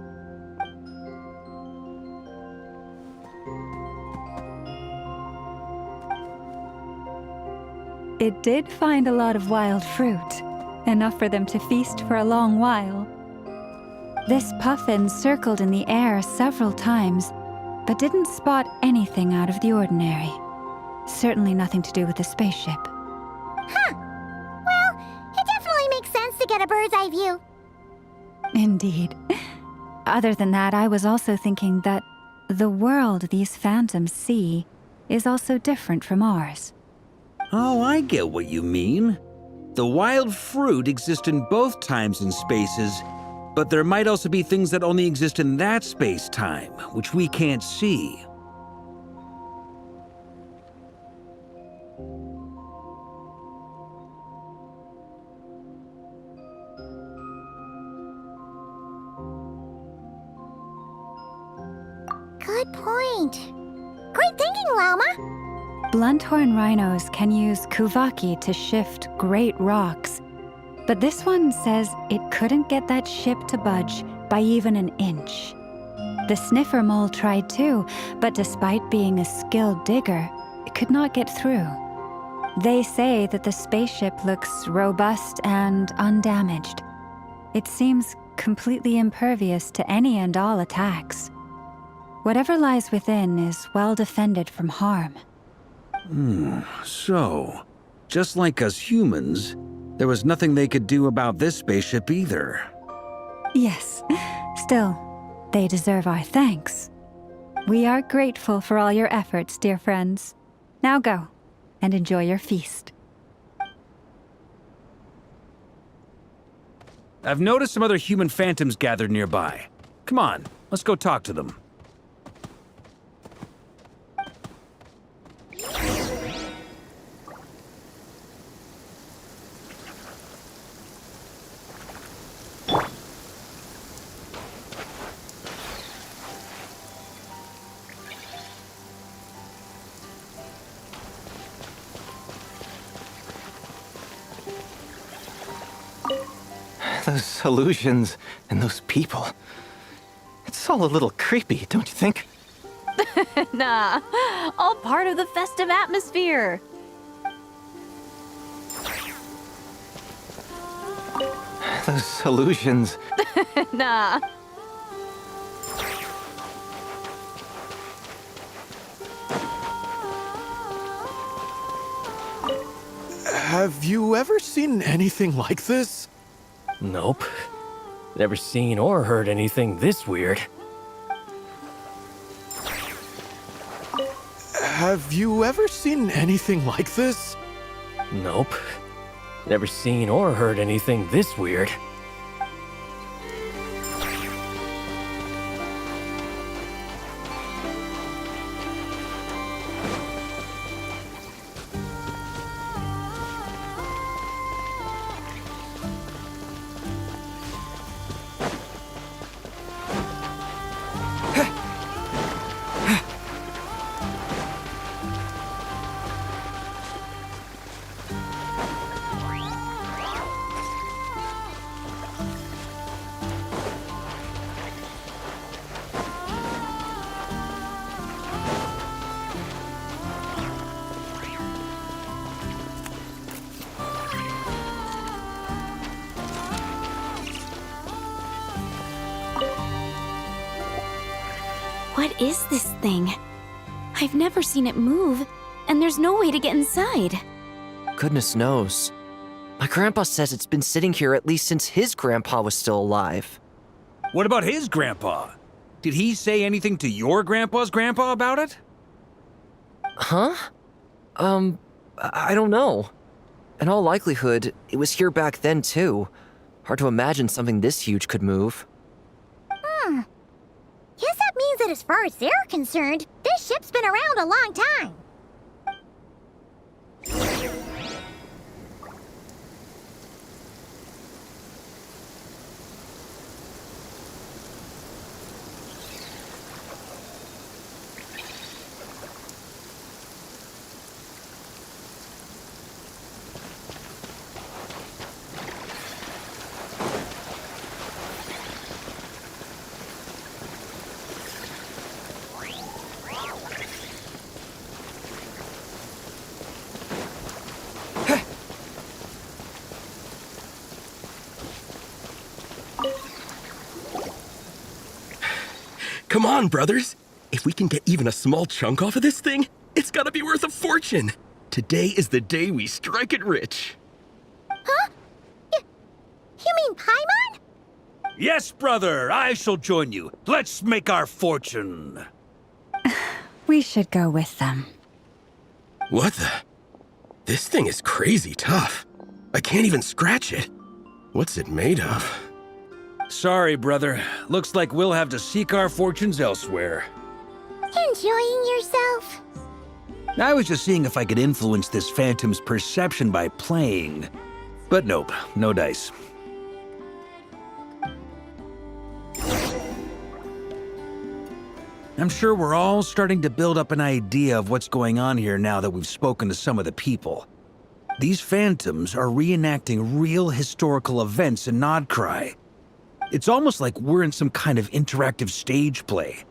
It did find a lot of wild fruit, enough for them to feast for a long while. This puffin circled in the air several times, but didn't spot anything out of the ordinary. Certainly nothing to do with the spaceship. Huh. Well, it definitely makes sense to get a bird's eye view. Indeed. Other than that, I was also thinking that the world these phantoms see is also different from ours. Oh, I get what you mean. The wild fruit exist in both times and spaces, but there might also be things that only exist in that space-time, which we can't see. Good point. Great thinking, Lauma. Blunthorn rhinos can use kuvaki to shift great rocks, but this one says it couldn't get that ship to budge by even an inch. The sniffer mole tried too, but despite being a skilled digger, it could not get through. They say that the spaceship looks robust and undamaged. It seems completely impervious to any and all attacks. Whatever lies within is well defended from harm. So, just like us humans, there was nothing they could do about this spaceship either. Yes. Still, they deserve our thanks. We are grateful for all your efforts, dear friends. Now go, and enjoy your feast. I've noticed some other human phantoms gathered nearby. Come on, let's go talk to them. Those illusions and those people. It's all a little creepy, don't you think? Nah, all part of the festive atmosphere. Those illusions. Nah. Have you ever seen anything like this? Nope. Never seen or heard anything this weird. Have you ever seen anything like this? Nope. Never seen or heard anything this weird. What is this thing? I've never seen it move, and there's no way to get inside. Goodness knows. My grandpa says it's been sitting here at least since his grandpa was still alive. What about his grandpa? Did he say anything to your grandpa's grandpa about it? Huh? I don't know. In all likelihood, it was here back then too. Hard to imagine something this huge could move. Guess that means that as far as they're concerned, this ship's been around a long time. Come on, brothers. If we can get even a small chunk off of this thing, it's gotta be worth a fortune. Today is the day we strike it rich. Huh? You mean Paimon? Yes, brother, I shall join you. Let's make our fortune. We should go with them. What the? This thing is crazy tough. I can't even scratch it. What's it made of? Sorry, brother. Looks like we'll have to seek our fortunes elsewhere. Enjoying yourself? I was just seeing if I could influence this phantom's perception by playing. But nope, no dice. I'm sure we're all starting to build up an idea of what's going on here now that we've spoken to some of the people. These phantoms are reenacting real historical events in Nod-Krai. It's almost like we're in some kind of interactive stage play.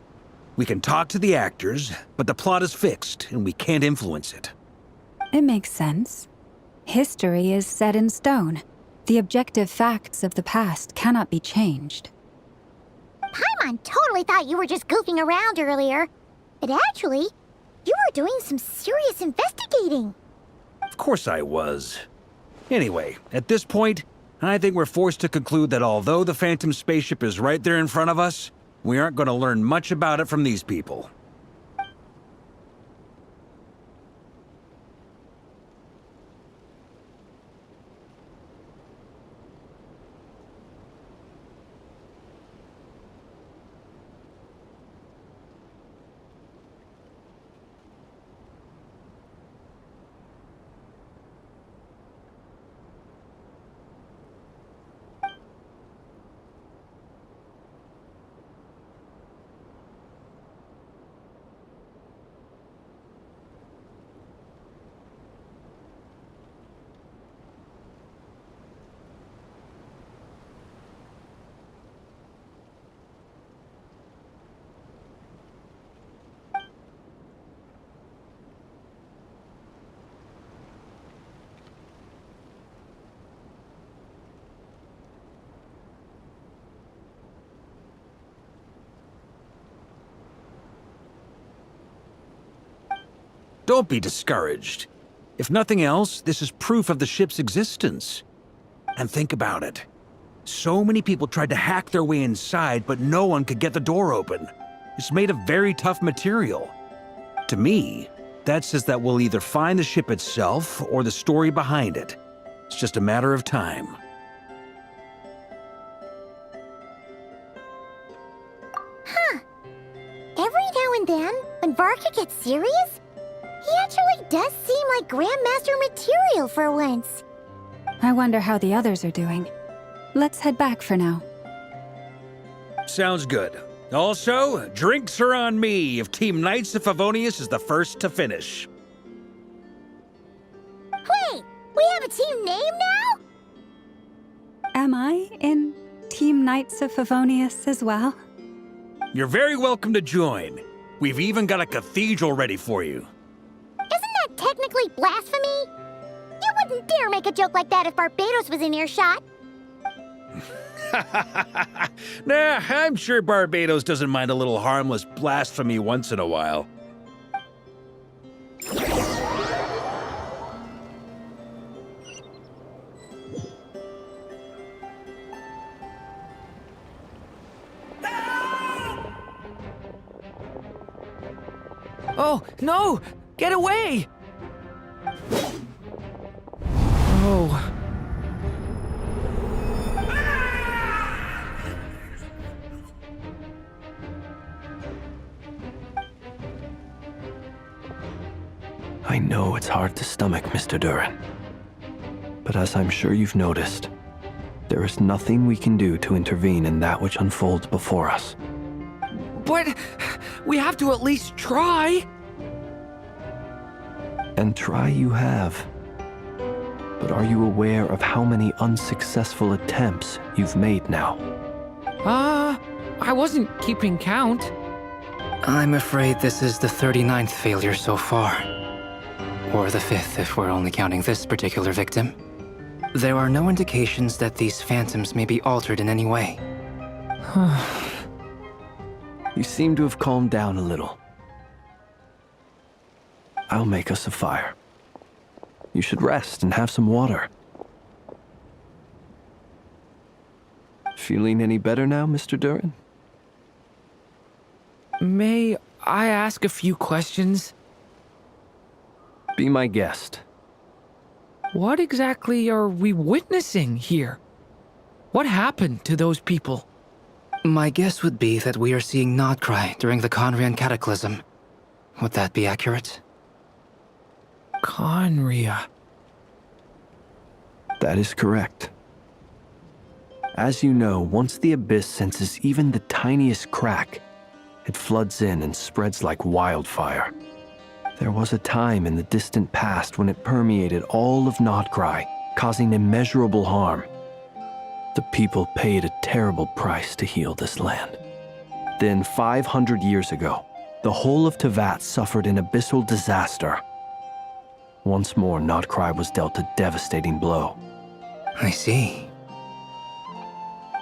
We can talk to the actors, but the plot is fixed and we can't influence it. It makes sense. History is set in stone. The objective facts of the past cannot be changed. Paimon totally thought you were just goofing around earlier. But actually, you were doing some serious investigating. Of course I was. Anyway, at this point, I think we're forced to conclude that although the Phantom spaceship is right there in front of us, we aren't going to learn much about it from these people. Don't be discouraged. If nothing else, this is proof of the ship's existence. And think about it. So many people tried to hack their way inside, but no one could get the door open. It's made of very tough material. To me, that says that we'll either find the ship itself or the story behind it. It's just a matter of time. Huh. Every now and then, when Varka gets serious, he actually does seem like Grandmaster material for once. I wonder how the others are doing. Let's head back for now. Sounds good. Also, drinks are on me if Team Knights of Favonius is the first to finish. Wait, we have a team name now? Am I in Team Knights of Favonius as well? You're very welcome to join. We've even got a cathedral ready for you. Isn't that technically blasphemy? You wouldn't dare make a joke like that if Barbados was in earshot. Nah, I'm sure Barbados doesn't mind a little harmless blasphemy once in a while. Oh, no! Get away! Oh. I know it's hard to stomach, Mr. Duran. But as I'm sure you've noticed, there is nothing we can do to intervene in that which unfolds before us. But we have to at least try. And try you have. But are you aware of how many unsuccessful attempts you've made now? I wasn't keeping count. I'm afraid this is the 39th failure so far. Or the 5th if we're only counting this particular victim. There are no indications that these phantoms may be altered in any way. You seem to have calmed down a little. I'll make us a fire. You should rest and have some water. Feeling any better now, Mr. Duran? May I ask a few questions? Be my guest. What exactly are we witnessing here? What happened to those people? My guess would be that we are seeing Nod-Krai during the Conrian Cataclysm. Would that be accurate? Conria. That is correct. As you know, once the Abyss senses even the tiniest crack, it floods in and spreads like wildfire. There was a time in the distant past when it permeated all of Nod-Krai, causing immeasurable harm. The people paid a terrible price to heal this land. Then, 500 years ago, the whole of Teyvat suffered an abyssal disaster. Once more, Nod-Krai was dealt a devastating blow. I see.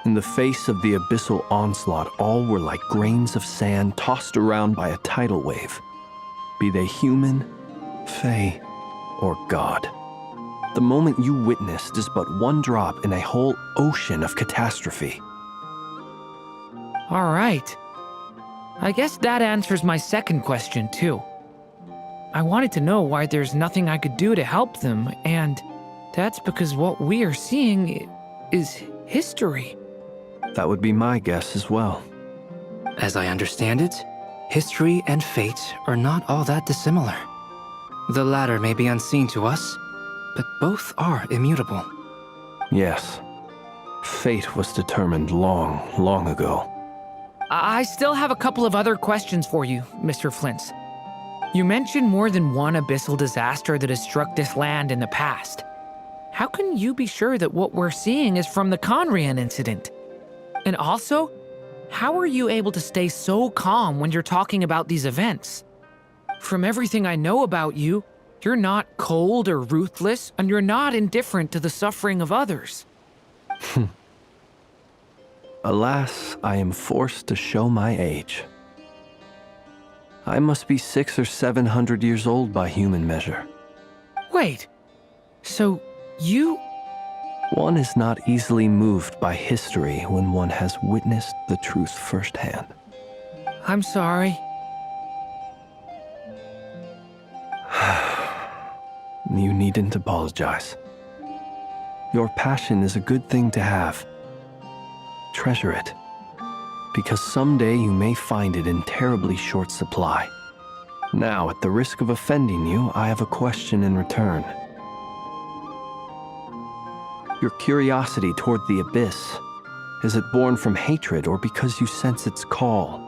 In the face of the abyssal onslaught, all were like grains of sand tossed around by a tidal wave. Be they human, fae, or god. The moment you witnessed is but one drop in a whole ocean of catastrophe. All right. I guess that answers my second question, too. I wanted to know why there's nothing I could do to help them, and that's because what we are seeing is history. That would be my guess as well. As I understand it, history and fate are not all that dissimilar. The latter may be unseen to us, but both are immutable. Yes. Fate was determined long, long ago. I still have a couple of other questions for you, Mr. Flint's. You mentioned more than one abyssal disaster that has struck this land in the past. How can you be sure that what we're seeing is from the Conrian incident? And also, how are you able to stay so calm when you're talking about these events? From everything I know about you, you're not cold or ruthless, and you're not indifferent to the suffering of others. Alas, I am forced to show my age. I must be 600 or 700 years old by human measure. Wait, so you... One is not easily moved by history when one has witnessed the truth firsthand. I'm sorry. You needn't apologize. Your passion is a good thing to have. Treasure it, because someday you may find it in terribly short supply. Now, at the risk of offending you, I have a question in return. Your curiosity toward the Abyss, is it born from hatred or because you sense its call?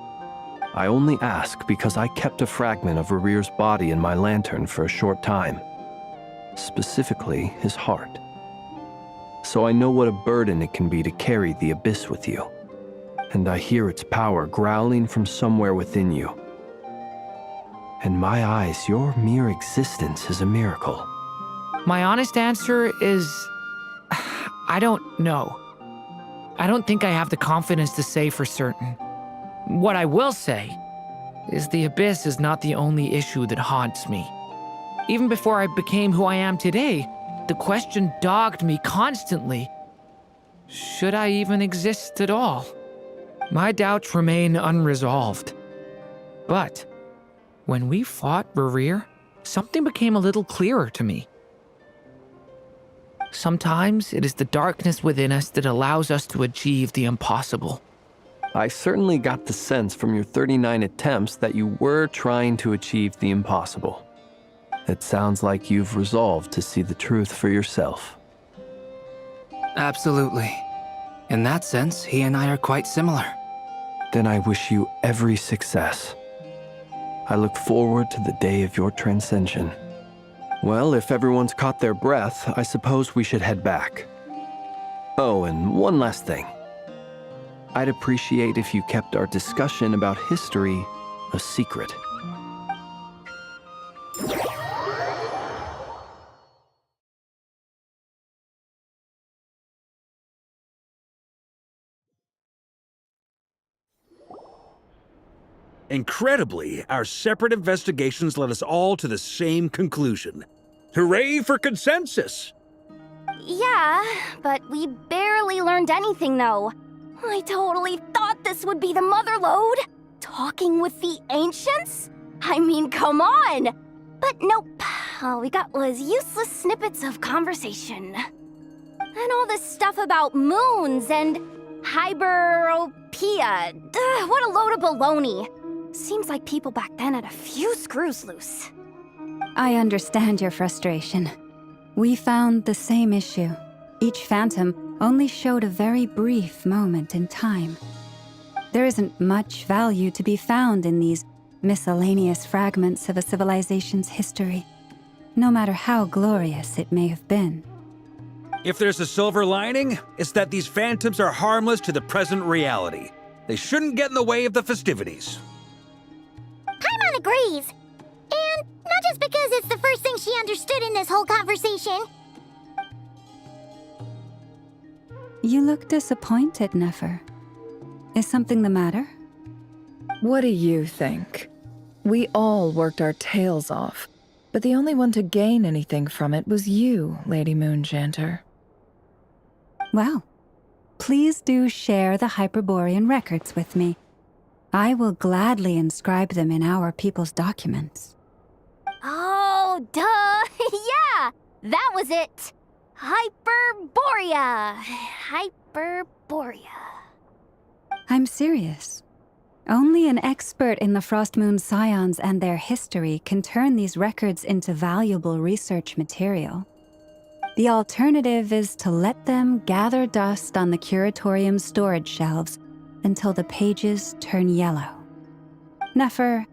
I only ask because I kept a fragment of Rerir's body in my lantern for a short time. Specifically, his heart. So I know what a burden it can be to carry the Abyss with you. And I hear its power growling from somewhere within you. In my eyes, your mere existence is a miracle. My honest answer is... I don't know. I don't think I have the confidence to say for certain. What I will say is the abyss is not the only issue that haunts me. Even before I became who I am today, the question dogged me constantly. Should I even exist at all? My doubts remain unresolved. But when we fought Rerir, something became a little clearer to me. Sometimes it is the darkness within us that allows us to achieve the impossible. I certainly got the sense from your 39 attempts that you were trying to achieve the impossible. It sounds like you've resolved to see the truth for yourself. Absolutely. In that sense, he and I are quite similar. Then I wish you every success. I look forward to the day of your transcension. Well, if everyone's caught their breath, I suppose we should head back. Oh, and one last thing. I'd appreciate if you kept our discussion about history a secret. Incredibly, our separate investigations led us all to the same conclusion. Hooray for consensus! Yeah, but we barely learned anything, though. I totally thought this would be the mother lode. Talking with the ancients? I mean, come on! But nope. All we got was useless snippets of conversation. And all this stuff about moons and hyperopia. What a load of baloney. Seems like people back then had a few screws loose. I understand your frustration. We found the same issue. Each phantom only showed a very brief moment in time. There isn't much value to be found in these miscellaneous fragments of a civilization's history, no matter how glorious it may have been. If there's a silver lining, it's that these phantoms are harmless to the present reality. They shouldn't get in the way of the festivities. Paimon agrees. And not just because it's the first thing she understood in this whole conversation. You look disappointed, Nefer. Is something the matter? What do you think? We all worked our tails off, but the only one to gain anything from it was you, Lady Moonjanter. Well, please do share the Hyperborean records with me. I will gladly inscribe them in our people's documents. Oh, duh! Yeah! That was it! Hyperborea! Hyperborea. I'm serious. Only an expert in the Frostmoon Scions and their history can turn these records into valuable research material. The alternative is to let them gather dust on the Curatorium's storage shelves until the pages turn yellow. Nefer,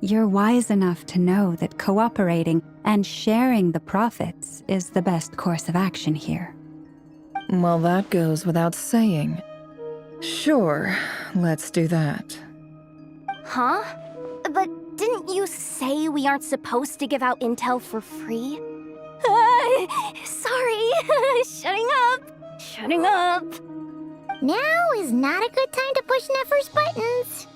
you're wise enough to know that cooperating and sharing the profits is the best course of action here. Well, that goes without saying. Sure, let's do that. Huh? But didn't you say we aren't supposed to give out intel for free? Sorry. Shutting up. Now is not a good time to push Nefer's buttons.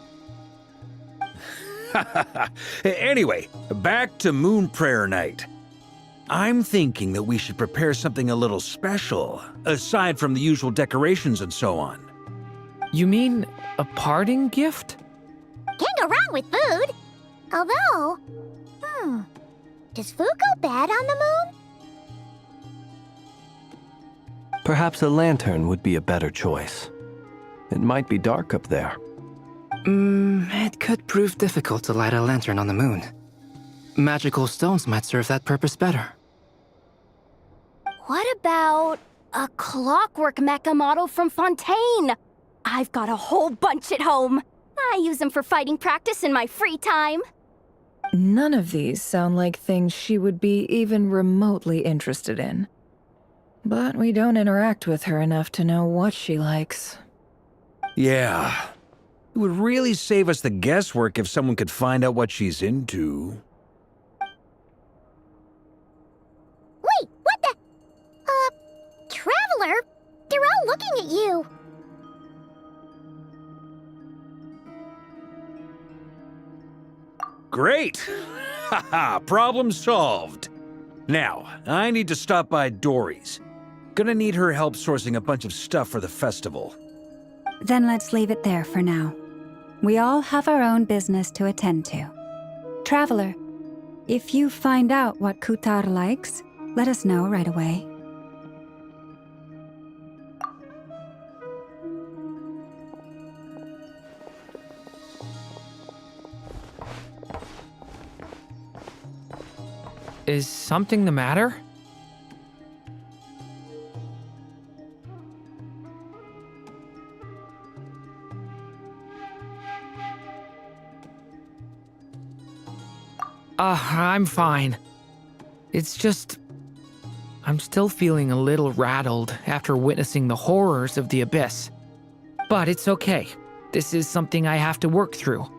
Anyway, back to Moon Prayer Night. I'm thinking that we should prepare something a little special, aside from the usual decorations and so on. You mean a parting gift? Can't go wrong with food. Although, does food go bad on the moon? Perhaps a lantern would be a better choice. It might be dark up there. It could prove difficult to light a lantern on the moon. Magical stones might serve that purpose better. What about a clockwork mecha model from Fontaine? I've got a whole bunch at home. I use them for fighting practice in my free time. None of these sound like things she would be even remotely interested in. But we don't interact with her enough to know what she likes. Yeah. It would really save us the guesswork if someone could find out what she's into. Wait, what the? Traveler? They're all looking at you. Great! Haha, problem solved. Now, I need to stop by Dory's. Gonna need her help sourcing a bunch of stuff for the festival. Then let's leave it there for now. We all have our own business to attend to. Traveler, if you find out what Kutar likes, let us know right away. Is something the matter? I'm fine. It's just... I'm still feeling a little rattled after witnessing the horrors of the Abyss. But it's okay. This is something I have to work through.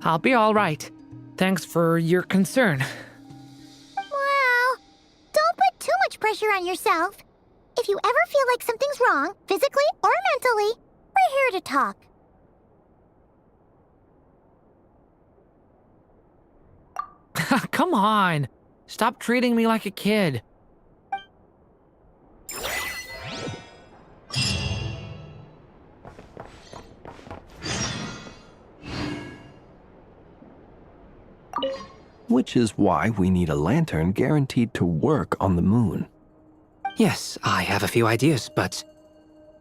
I'll be all right. Thanks for your concern. Well, don't put too much pressure on yourself. If you ever feel like something's wrong, physically or mentally, we're here to talk. Come on. Stop treating me like a kid. Which is why we need a lantern guaranteed to work on the moon. Yes, I have a few ideas, but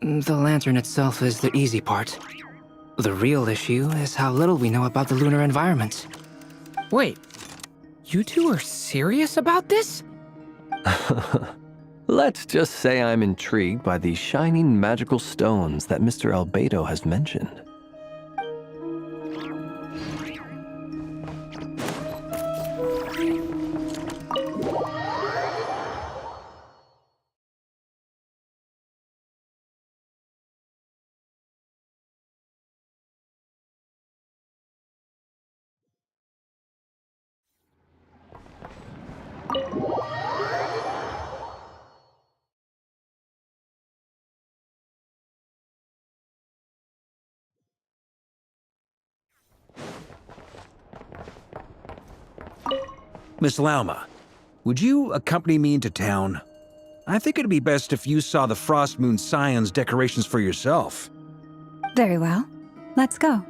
the lantern itself is the easy part. The real issue is how little we know about the lunar environment. Wait, you two are serious about this? Let's just say I'm intrigued by these shining magical stones that Mr. Albedo has mentioned. Miss Lauma, would you accompany me into town? I think it'd be best if you saw the Frost Moon Scion's decorations for yourself. Very well. Let's go.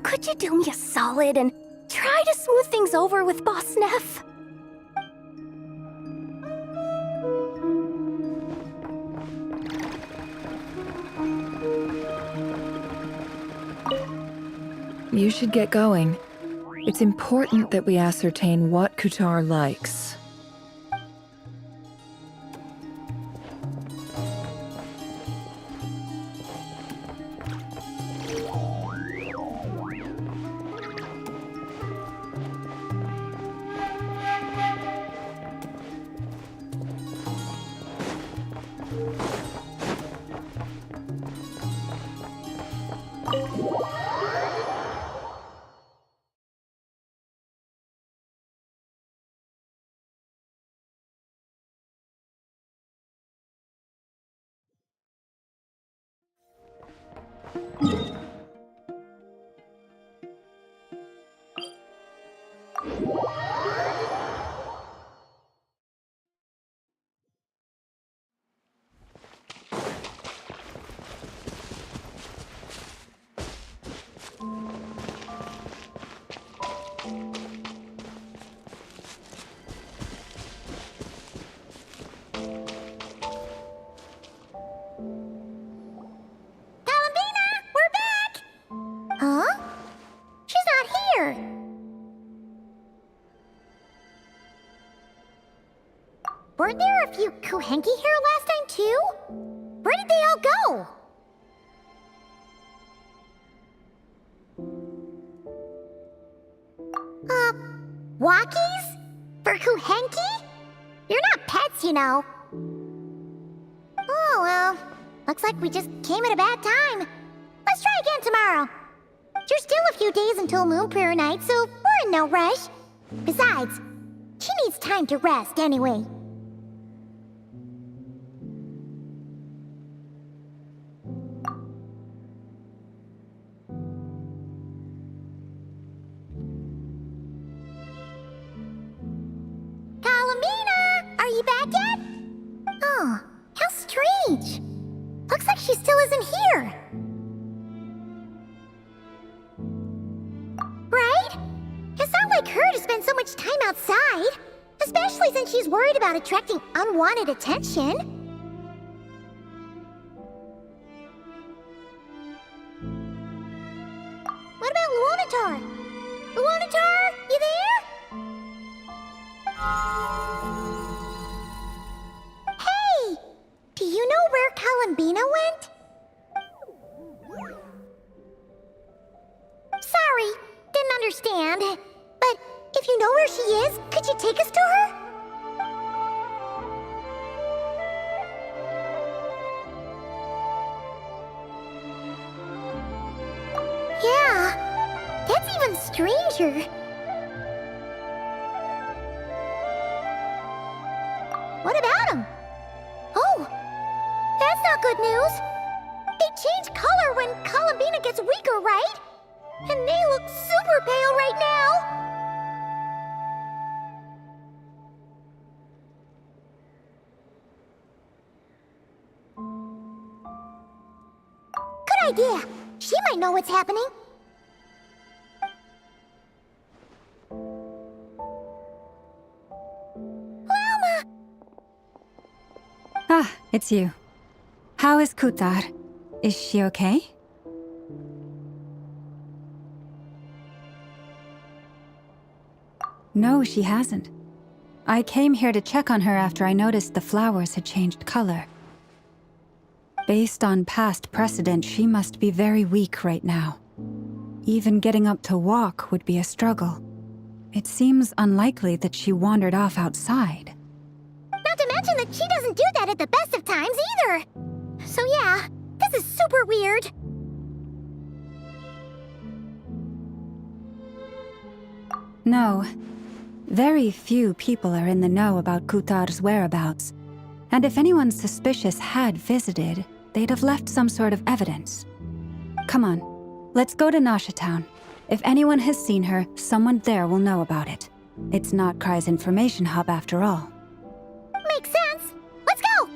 Could you do me a solid and try to smooth things over with Boss Neff? You should get going. It's important that we ascertain what Kutar likes. Weren't there a few Kuhenki here last time, too? Where did they all go? Walkies? For Kuhenki? You're not pets, you know. Oh, well. Looks like we just came at a bad time. Let's try again tomorrow. There's still a few days until Moon Prayer Night, so we're in no rush. Besides, she needs time to rest anyway. Huh, how strange. Looks like she still isn't here. Right? It's not like her to spend so much time outside, especially since she's worried about attracting unwanted attention. What about Luonatar? Luonatar, you there? Hey! Do you know where Columbina went? Sorry, didn't understand. But if you know where she is, could you take us to her? Yeah, that's even stranger. What about him? Oh, that's not good news. They change color when Columbina gets weaker, right? And they look super pale right now. Good idea. She might know what's happening. Llama! Ah, it's you. How is Kutar? Is she okay? No, she hasn't. I came here to check on her after I noticed the flowers had changed color. Based on past precedent, she must be very weak right now. Even getting up to walk would be a struggle. It seems unlikely that she wandered off outside. Not to mention that she doesn't do that at the best of times either. So yeah, this is super weird. No. Very few people are in the know about Kutar's whereabouts. And if anyone suspicious had visited, they'd have left some sort of evidence. Come on, let's go to Nashatown. If anyone has seen her, someone there will know about it. It's Nod-Krai's information hub after all. Makes sense. Let's go!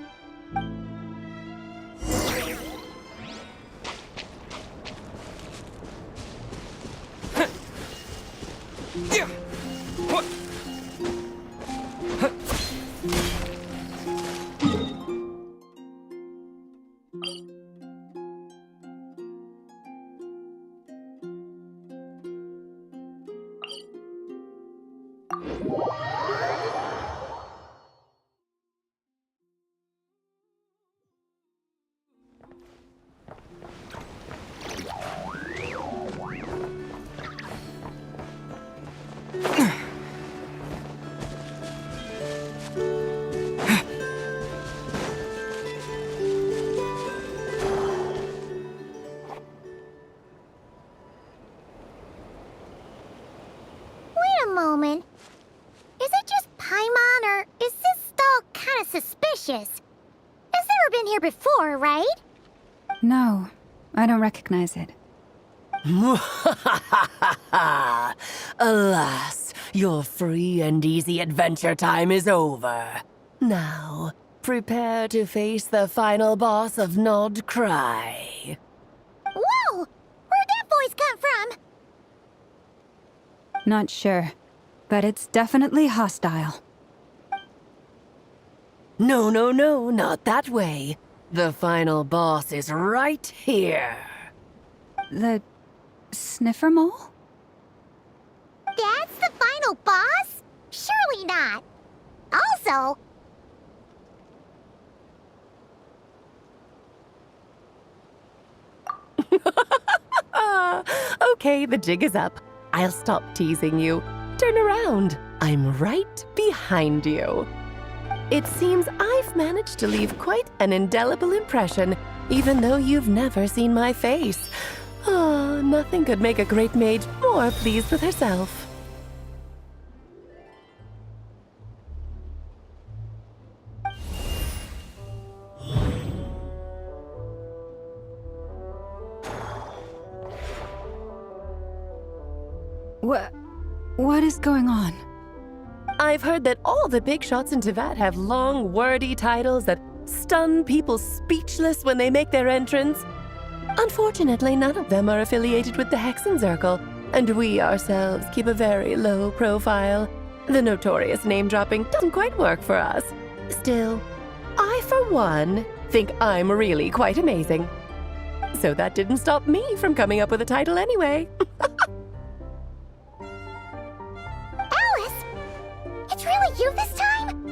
Moment. Is it just Paimon, or is this stall kind of suspicious? It's never been here before, right? No, I don't recognize it. Alas, your free and easy adventure time is over. Now, prepare to face the final boss of Nod-Krai. Whoa! Where'd that voice come from? Not sure, but it's definitely hostile. No, not that way. The final boss is right here. The sniffer mole? That's the final boss? Surely not. Also... Okay, the jig is up. I'll stop teasing you. Turn around. I'm right behind you. It seems I've managed to leave quite an indelible impression, even though you've never seen my face. Oh, nothing could make a great mage more pleased with herself. What is going on? I've heard that all the big shots in Teyvat have long, wordy titles that stun people speechless when they make their entrance. Unfortunately, none of them are affiliated with the Hexen Circle, and we ourselves keep a very low profile. The notorious name-dropping doesn't quite work for us. Still, I, for one, think I'm really quite amazing. So that didn't stop me from coming up with a title anyway. Alice! It's really you this time?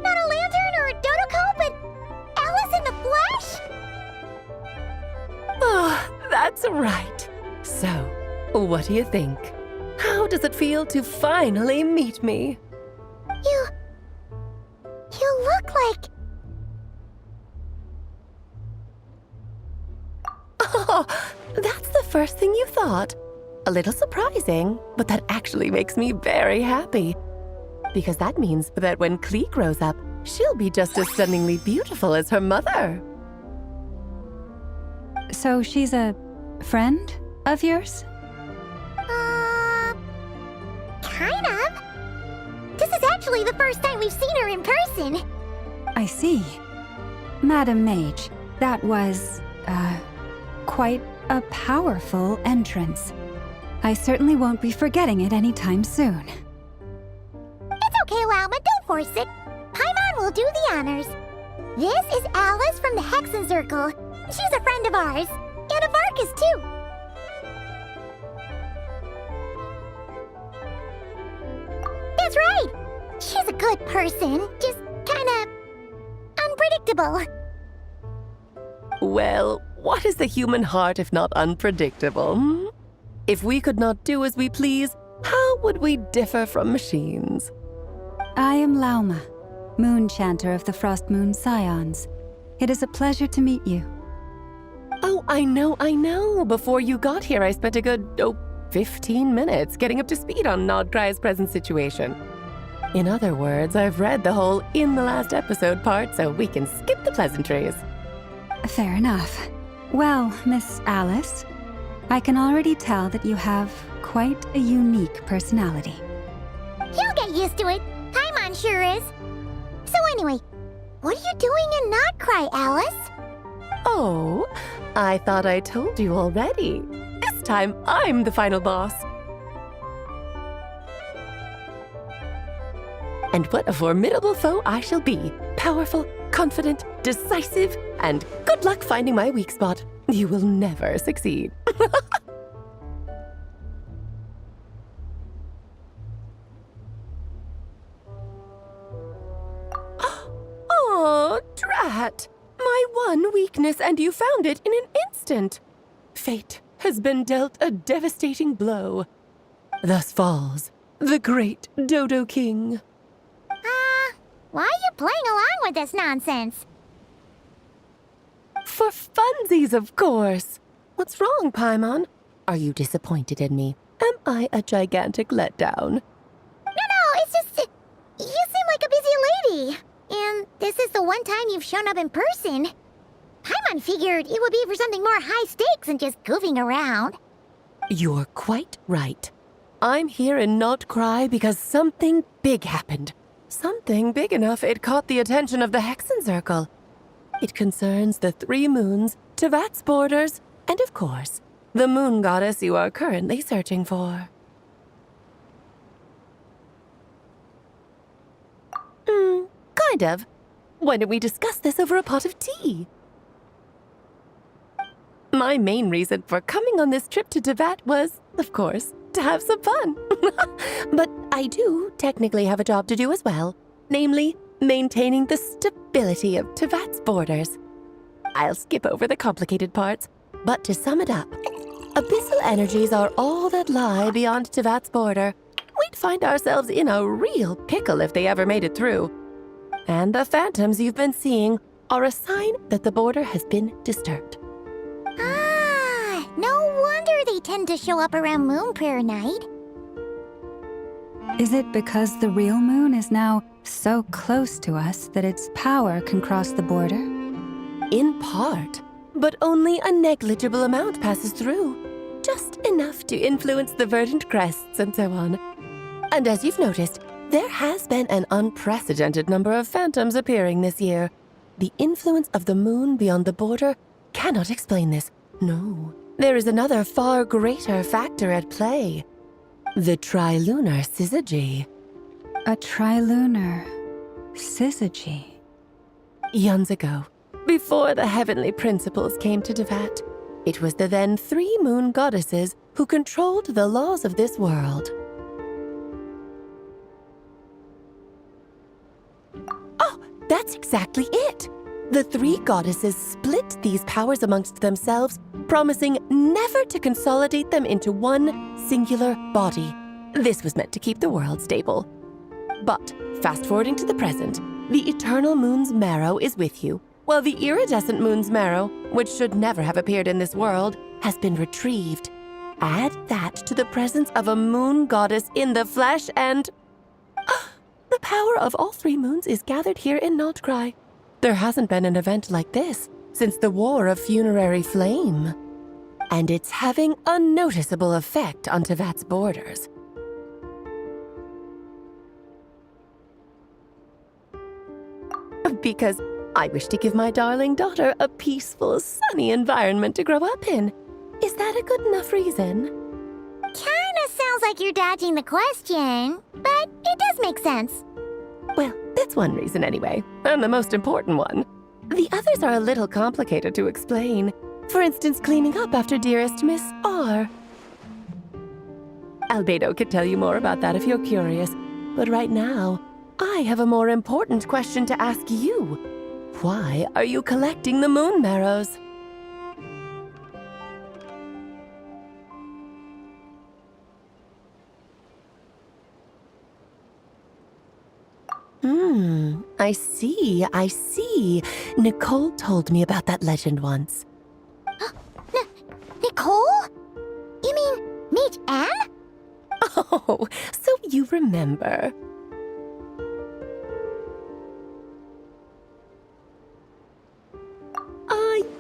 Not a lantern or a Dodoko, but Alice in the flesh? Oh, that's right. So, what do you think? How does it feel to finally meet me? You look like... Oh, that's the first thing you thought. A little surprising, but that actually makes me very happy. Because that means that when Klee grows up, she'll be just as stunningly beautiful as her mother. So she's a friend of yours? Kind of. This is actually the first time we've seen her in person. I see. Madam Mage, that was, quite a powerful entrance. I certainly won't be forgetting it anytime soon. It's okay, Lauma, don't force it. Paimon will do the honors. This is Alice from the Hexen Circle. She's a friend of ours. And of Arcus, too. That's right. She's a good person, just kinda unpredictable. Well, what is the human heart if not unpredictable? Hmm? If we could not do as we please, how would we differ from machines? I am Lauma, Moon Chanter of the Frost Moon Scions. It is a pleasure to meet you. Oh, I know. Before you got here, I spent a good, 15 minutes getting up to speed on Nod-Krai's present situation. In other words, I've read the whole in the last episode part, so we can skip the pleasantries. Fair enough. Well, Miss Alice, I can already tell that you have quite a unique personality. You'll get used to it. Paimon sure is. So anyway, what are you doing in Nod-Krai, Alice? Oh, I thought I told you already. This time, I'm the final boss. And what a formidable foe I shall be. Powerful, confident, decisive, and good luck finding my weak spot. You will never succeed. Oh, drat! My one weakness, and you found it in an instant. Fate has been dealt a devastating blow. Thus falls the great Dodo King. Why are you playing along with this nonsense? For funsies, of course. What's wrong, Paimon? Are you disappointed in me? Am I a gigantic letdown? No, it's just... you seem like a busy lady. And this is the one time you've shown up in person. Paimon figured it would be for something more high stakes than just goofing around. You're quite right. I'm here in Nod-Krai because something big happened. Something big enough it caught the attention of the Hexen Circle. It concerns the 3 moons, Tevat's borders, and of course, the moon goddess you are currently searching for. Kind of. Why don't we discuss this over a pot of tea? My main reason for coming on this trip to Tevat was, of course, to have some fun. But I do technically have a job to do as well, namely, maintaining the stability of Tevat's borders. I'll skip over the complicated parts, but to sum it up, abyssal energies are all that lie beyond Tevat's border. We'd find ourselves in a real pickle if they ever made it through. And the phantoms you've been seeing are a sign that the border has been disturbed. No wonder they tend to show up around Moon Prayer Night. Is it because the real moon is now so close to us that its power can cross the border? In part, but only a negligible amount passes through. Just enough to influence the verdant crests and so on. And as you've noticed, there has been an unprecedented number of phantoms appearing this year. the influence of the moon beyond the border cannot explain this. No, there is another far greater factor at play. The trilunar syzygy. A trilunar syzygy. Eons ago, before the heavenly principles came to Devat, it was the then 3 moon goddesses who controlled the laws of this world. Oh, that's exactly it! The 3 goddesses split these powers amongst themselves, promising never to consolidate them into one singular body. This was meant to keep the world stable. But, fast-forwarding to the present, the eternal moon's marrow is with you, while the iridescent moon's marrow, which should never have appeared in this world, has been retrieved. Add that to the presence of a moon goddess in the flesh and... the power of all 3 moons is gathered here in Nod-Krai. There hasn't been an event like this since the War of Funerary Flame. And it's having a noticeable effect on Tevat's borders. Because I wish to give my darling daughter a peaceful, sunny environment to grow up in. Is that a good enough reason? Kinda sounds like you're dodging the question, but it does make sense. Well, that's one reason anyway, and the most important one. The others are a little complicated to explain. For instance, cleaning up after dearest Miss R. Albedo could tell you more about that if you're curious, but right now, I have a more important question to ask you. Why are you collecting the moon marrows? I see. Nicole told me about that legend once. Nicole? You mean Mage Anne? Oh, so you remember.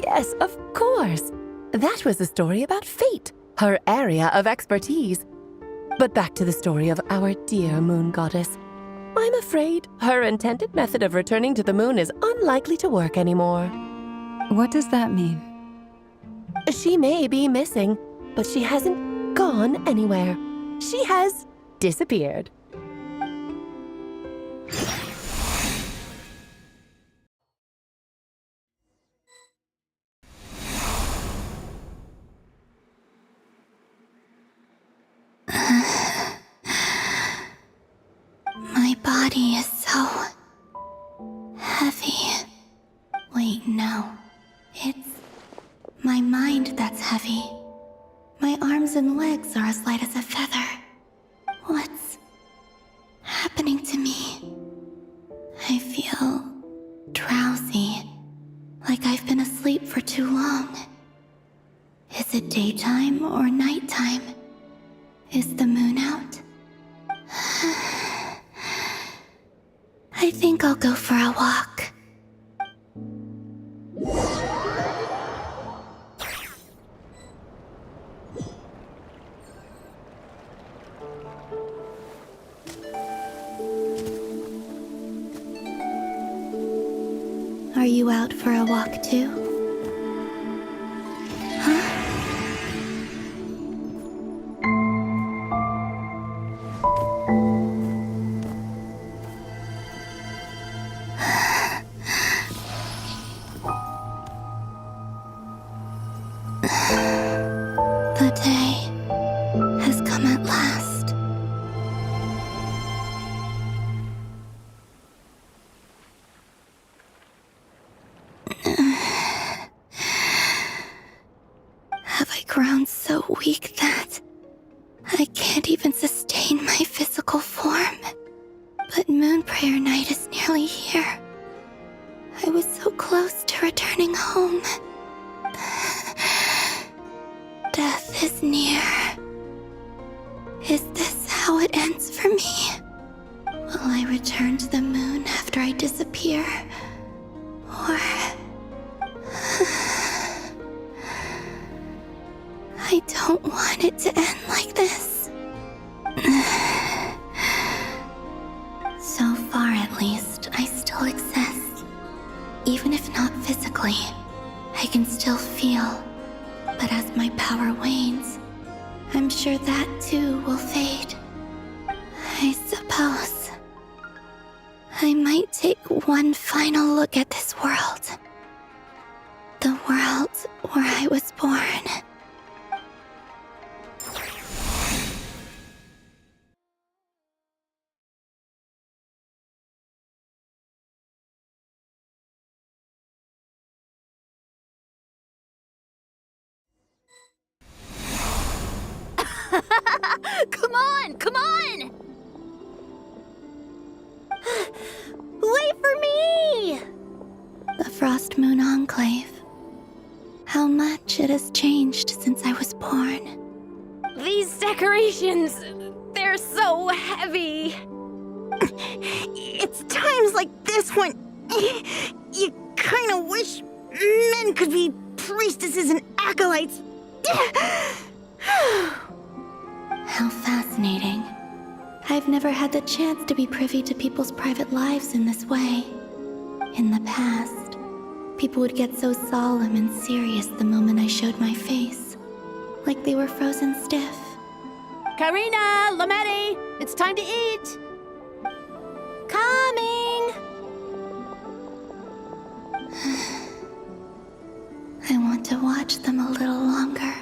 Yes, of course. That was a story about fate, her area of expertise. But back to the story of our dear moon goddess. I'm afraid her intended method of returning to the moon is unlikely to work anymore. What does that mean? She may be missing, but she hasn't gone anywhere. She has disappeared. My body is so heavy. Wait, no. It's my mind that's heavy. My arms and legs are as light as a feather. What's happening to me? I feel drowsy, like I've been asleep for too long. Is it daytime or nighttime? Is the moon out? I think I'll go for a walk. Are you out for a walk too? The day has come at last. Have I grown so weak that I can't even sustain my physical form? But Moon Prayer Night is nearly here. I was so close to returning home. Death is near. Is this how it ends for me? Will I return to the moon after I disappear? Or... I don't want it to end like this. So far, at least, I still exist. Even Even if not physically, I can still feel. But as my power wanes, I'm sure that too will fade. I suppose I might take one final look at this world. The world where I was born. Come on, come on! Wait for me! The Frost Moon Enclave. How much it has changed since I was born. These decorations, they're so heavy. It's times like this when you kind of wish men could be priestesses and acolytes. How fascinating. I've never had the chance to be privy to people's private lives in this way. In the past, people would get so solemn and serious the moment I showed my face. Like they were frozen stiff. Karina, Lametti, it's time to eat. Coming! I want to watch them a little longer.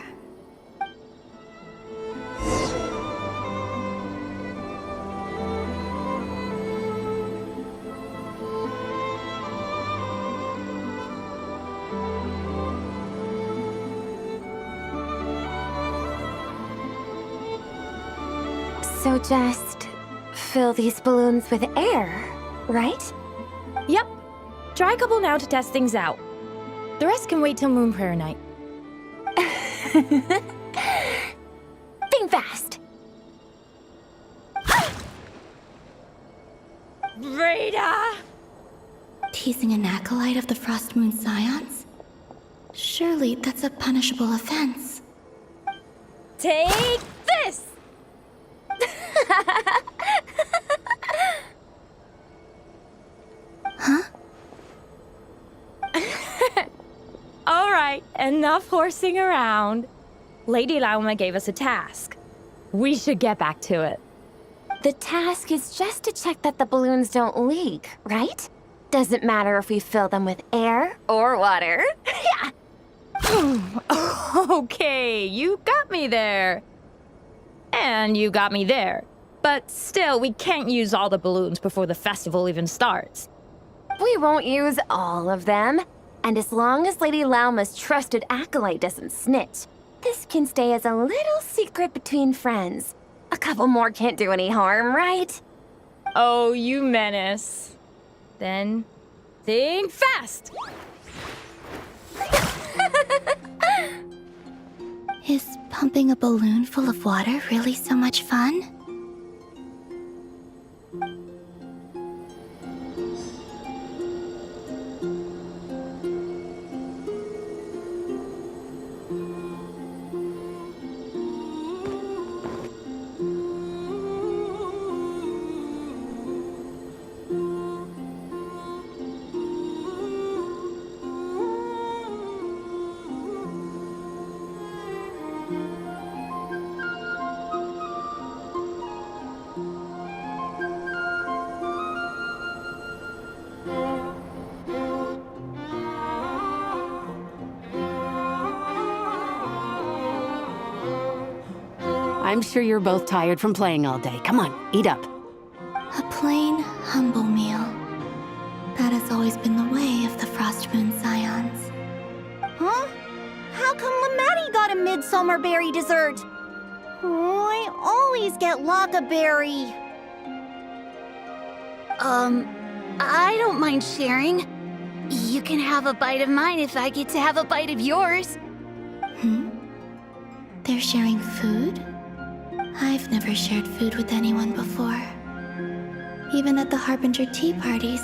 So just fill these balloons with air, right? Yep. Try a couple now to test things out. The rest can wait till Moon Prayer Night. Think fast. Rita! Teasing an acolyte of the Frost Moon Scions? Surely that's a punishable offense. Take this! Huh? All right, enough horsing around. Lady Lauma gave us a task. We should get back to it. The task is just to check that the balloons don't leak, right? Doesn't matter if we fill them with air or water. Yeah. Okay, you got me there. And you got me there. But still, we can't use all the balloons before the festival even starts. We won't use all of them. And as long as Lady Lauma's trusted acolyte doesn't snitch, this can stay as a little secret between friends. A couple more can't do any harm, right? Oh, you menace. Then, think fast! Is pumping a balloon full of water really so much fun? I'm sure you're both tired from playing all day. Come on, eat up. A plain, humble meal. That has always been the way of the Frost Moon Scions. Huh? How come Lametti got a midsummer berry dessert? Oh, I always get Lockaberry. I don't mind sharing. You can have a bite of mine if I get to have a bite of yours. They're sharing food? I've never shared food with anyone before. Even at the Harbinger tea parties,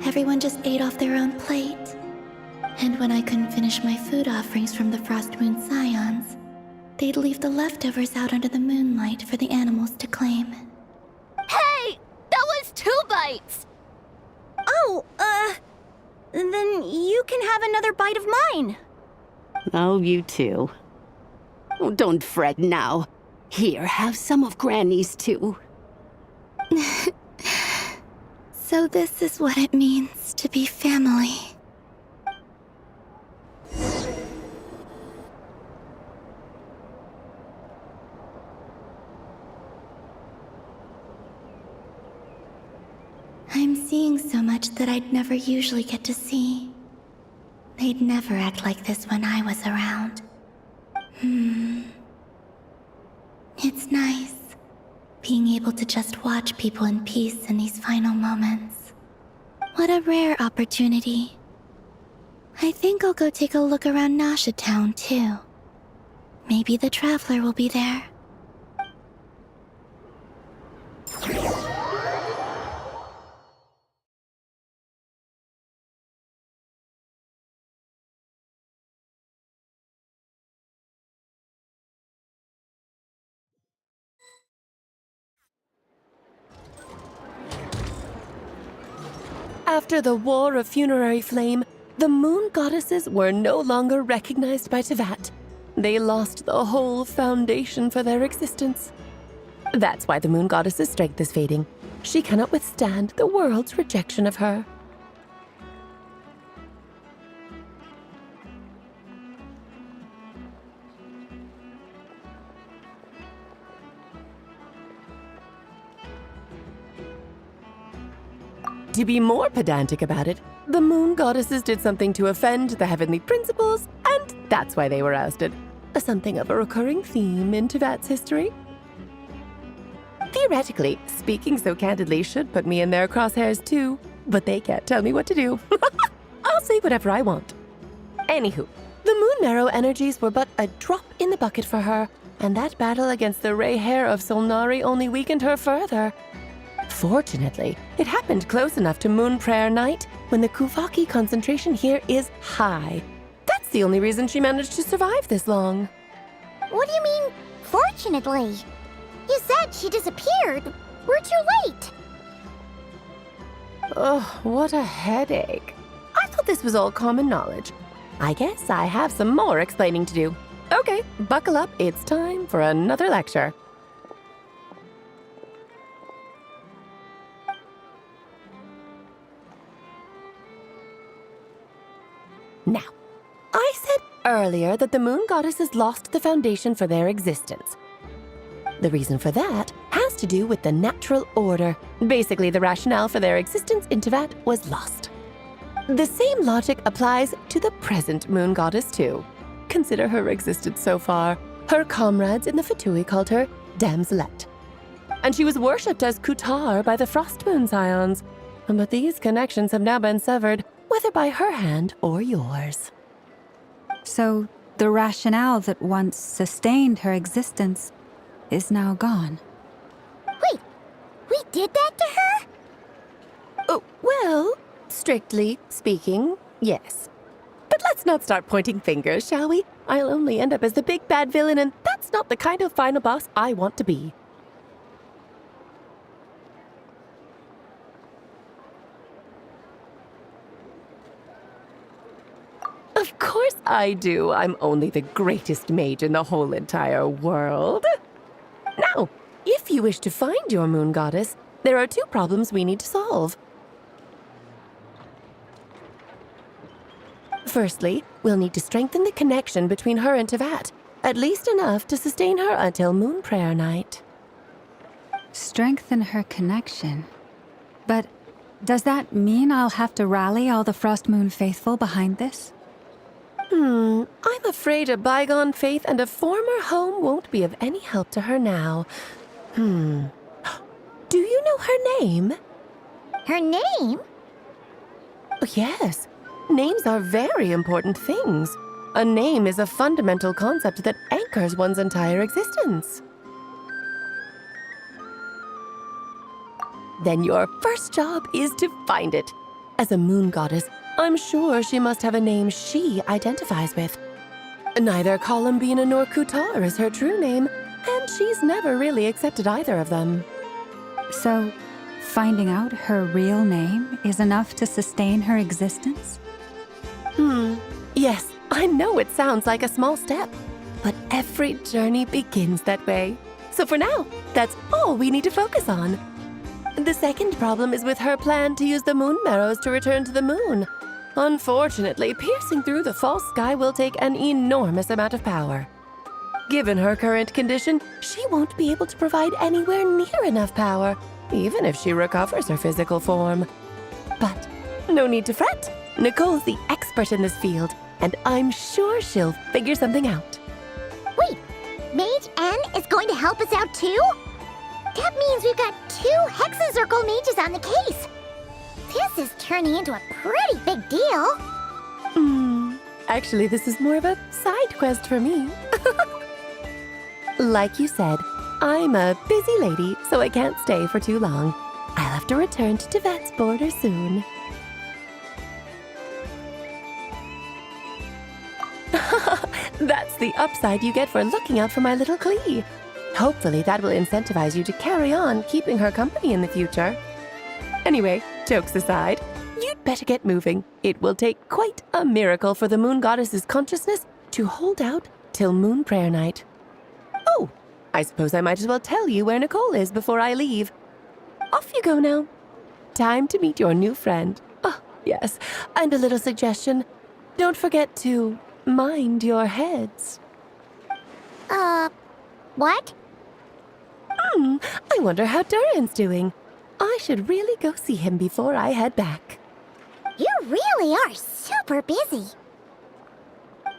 everyone just ate off their own plate. And when I couldn't finish my food offerings from the Frost Moon Scions, they'd leave the leftovers out under the moonlight for the animals to claim. Hey! That was 2 bites! Oh, Then you can have another bite of mine. Oh, you too. Oh, don't fret now. Here, have some of Granny's too. So this is what it means to be family. I'm seeing so much that I'd never usually get to see. They'd never act like this when I was around. It's nice, being able to just watch people in peace in these final moments. What a rare opportunity. I think I'll go take a look around Nasha Town, too. Maybe the Traveler will be there. After the War of Funerary Flame, the Moon Goddesses were no longer recognized by Teyvat. They lost the whole foundation for their existence. That's why the Moon Goddess's strength is fading. She cannot withstand the world's rejection of her. To be more pedantic about it, the Moon Goddesses did something to offend the heavenly principles, and that's why they were ousted. Something of a recurring theme in Teyvat's history. Theoretically, speaking so candidly should put me in their crosshairs too, but they can't tell me what to do. I'll say whatever I want. Anywho, the Moon Marrow energies were but a drop in the bucket for her, and that battle against the Ray Hair of Solnari only weakened her further. Fortunately, it happened close enough to Moon Prayer Night when the Kuvaki concentration here is high. That's the only reason she managed to survive this long. What do you mean, fortunately? You said she disappeared. We're too late. Oh, what a headache. I thought this was all common knowledge. I guess I have some more explaining to do. Okay, buckle up. It's time for another lecture. Now, I said earlier that the Moon Goddesses lost the foundation for their existence. The reason for that has to do with the natural order. Basically, the rationale for their existence in Teyvat was lost. The same logic applies to the present Moon Goddess, too. Consider her existence so far. Her comrades in the Fatui called her Damselette. And she was worshipped as Kutar by the Frost Moon Scions. But these connections have now been severed, whether by her hand or yours. So, the rationale that once sustained her existence is now gone. Wait, we did that to her? Oh, well, strictly speaking, yes. But let's not start pointing fingers, shall we? I'll only end up as the big bad villain, and that's not the kind of final boss I want to be. Of course I do. I'm only the greatest mage in the whole entire world. Now, if you wish to find your Moon Goddess, there are two problems we need to solve. Firstly, we'll need to strengthen the connection between her and Teyvat, at least enough to sustain her until Moon Prayer Night. Strengthen her connection? But does that mean I'll have to rally all the Frost Moon faithful behind this? I'm afraid a bygone faith and a former home won't be of any help to her now. Do you know her name? Her name? Oh, yes. Names are very important things. A name is a fundamental concept that anchors one's entire existence. Then your first job is to find it. As a Moon Goddess, I'm sure she must have a name she identifies with. Neither Columbina nor Kutar is her true name, and she's never really accepted either of them. So, Finding out her real name is enough to sustain her existence? Yes, I know it sounds like a small step, but every journey begins that way. So for now, that's all we need to focus on. The second problem is with her plan to use the moon marrows to return to the moon. Unfortunately, piercing through the false sky will take an enormous amount of power. Given her current condition, she won't be able to provide anywhere near enough power, even if she recovers her physical form. But no need to fret. Nicole's the expert in this field, and I'm sure she'll figure something out. Wait, Mage N is going to help us out too? That means we've got 2 Hexacircle mages on the case. This is turning into a pretty big deal. Actually, this is more of a side quest for me. Like you said, I'm a busy lady, so I can't stay for too long. I'll have to return to Tibet's border soon. That's the upside you get for looking out for my little Klee. Hopefully that will incentivize you to carry on keeping her company in the future. Anyway, jokes aside, you'd better get moving. It will take quite a miracle for the moon goddess's consciousness to hold out till moon prayer night. Oh, I suppose I might as well tell you where Nicole is before I leave. Off you go now. Time to meet your new friend. Oh, yes, and a little suggestion. Don't forget to mind your heads. What? I wonder how Durin's doing. I should really go see him before I head back. You really are super busy.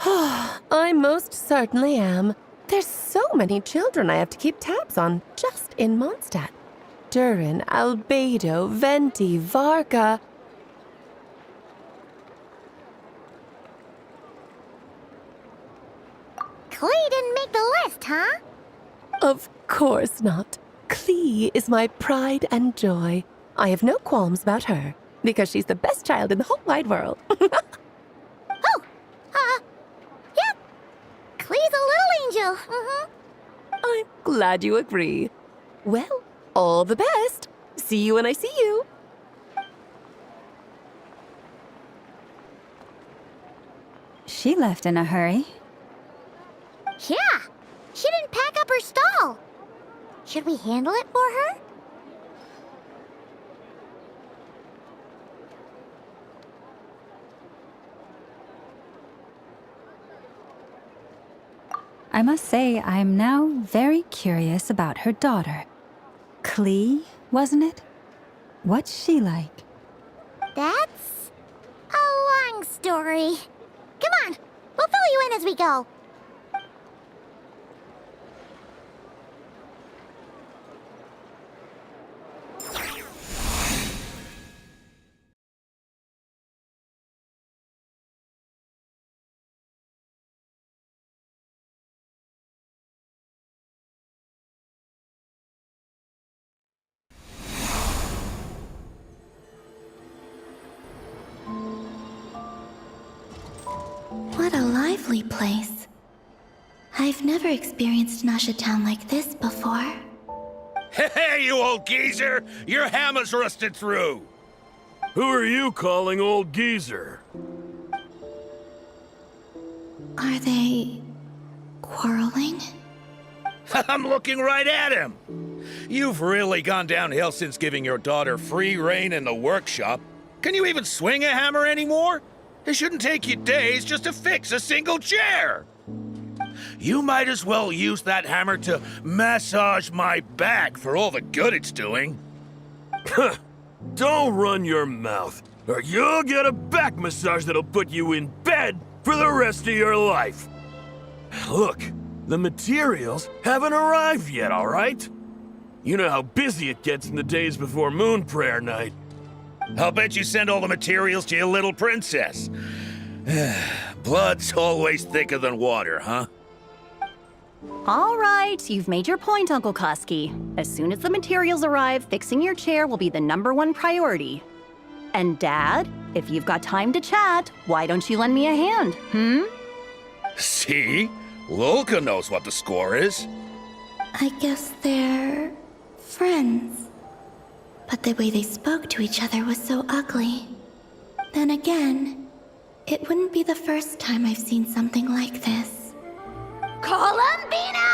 I most certainly am. There's so many children I have to keep tabs on just in Mondstadt. Durin, Albedo, Venti, Varka. Klee didn't make the list, huh? Of course not. Klee is my pride and joy. I have no qualms about her, because she's the best child in the whole wide world. Yep. Klee's a little angel. I'm glad you agree. Well, all the best. See you when I see you. She left in a hurry. Yeah, she didn't pack up her stall. Should we handle it for her? I must say, I'm now very curious about her daughter. Klee, wasn't it? What's she like? That's a long story. Come on, we'll fill you in as we go. What a lively place. I've never experienced Nasha Town like this before. Hey, you old geezer! Your hammer's rusted through! Who are you calling old geezer? Are they quarreling? I'm looking right at him! You've really gone downhill since giving your daughter free rein in the workshop. Can you even swing a hammer anymore? It shouldn't take you days just to fix a single chair! You might as well use that hammer to massage my back for all the good it's doing. Don't run your mouth, or you'll get a back massage that'll put you in bed for the rest of your life. Look, the materials haven't arrived yet, all right? You know how busy it gets in the days before moon prayer night. I'll bet you send all the materials to your little princess. Blood's always thicker than water, huh? All right, you've made your point, Uncle Koski. As soon as the materials arrive, fixing your chair will be the #1 priority. And Dad, if you've got time to chat, why don't you lend me a hand, See? Lolka knows what the score is. I guess they're friends. But the way they spoke to each other was so ugly. Then again, it wouldn't be the first time I've seen something like this. Columbina!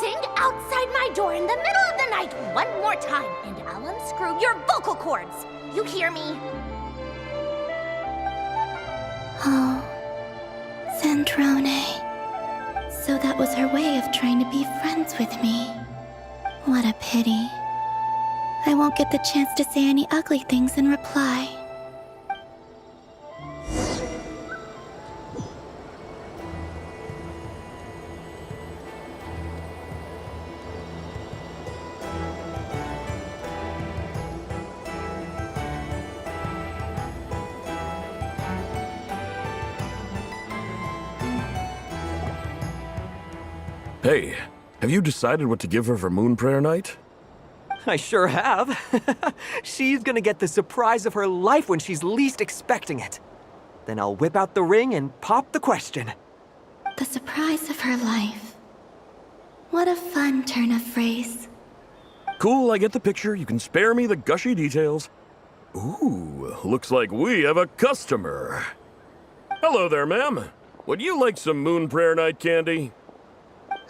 Sing outside my door in the middle of the night one more time, and I'll unscrew your vocal cords. You hear me? Oh, Zandrone. So that was her way of trying to be friends with me. What a pity. I won't get the chance to say any ugly things in reply. Hey, have you decided what to give her for Moon Prayer Night? I sure have. She's gonna get the surprise of her life when she's least expecting it. Then I'll whip out the ring and pop the question. The surprise of her life. What a fun turn of phrase. Cool, I get the picture. You can spare me the gushy details. Ooh, looks like we have a customer. Hello there, ma'am. Would you like some Moon Prayer Night candy?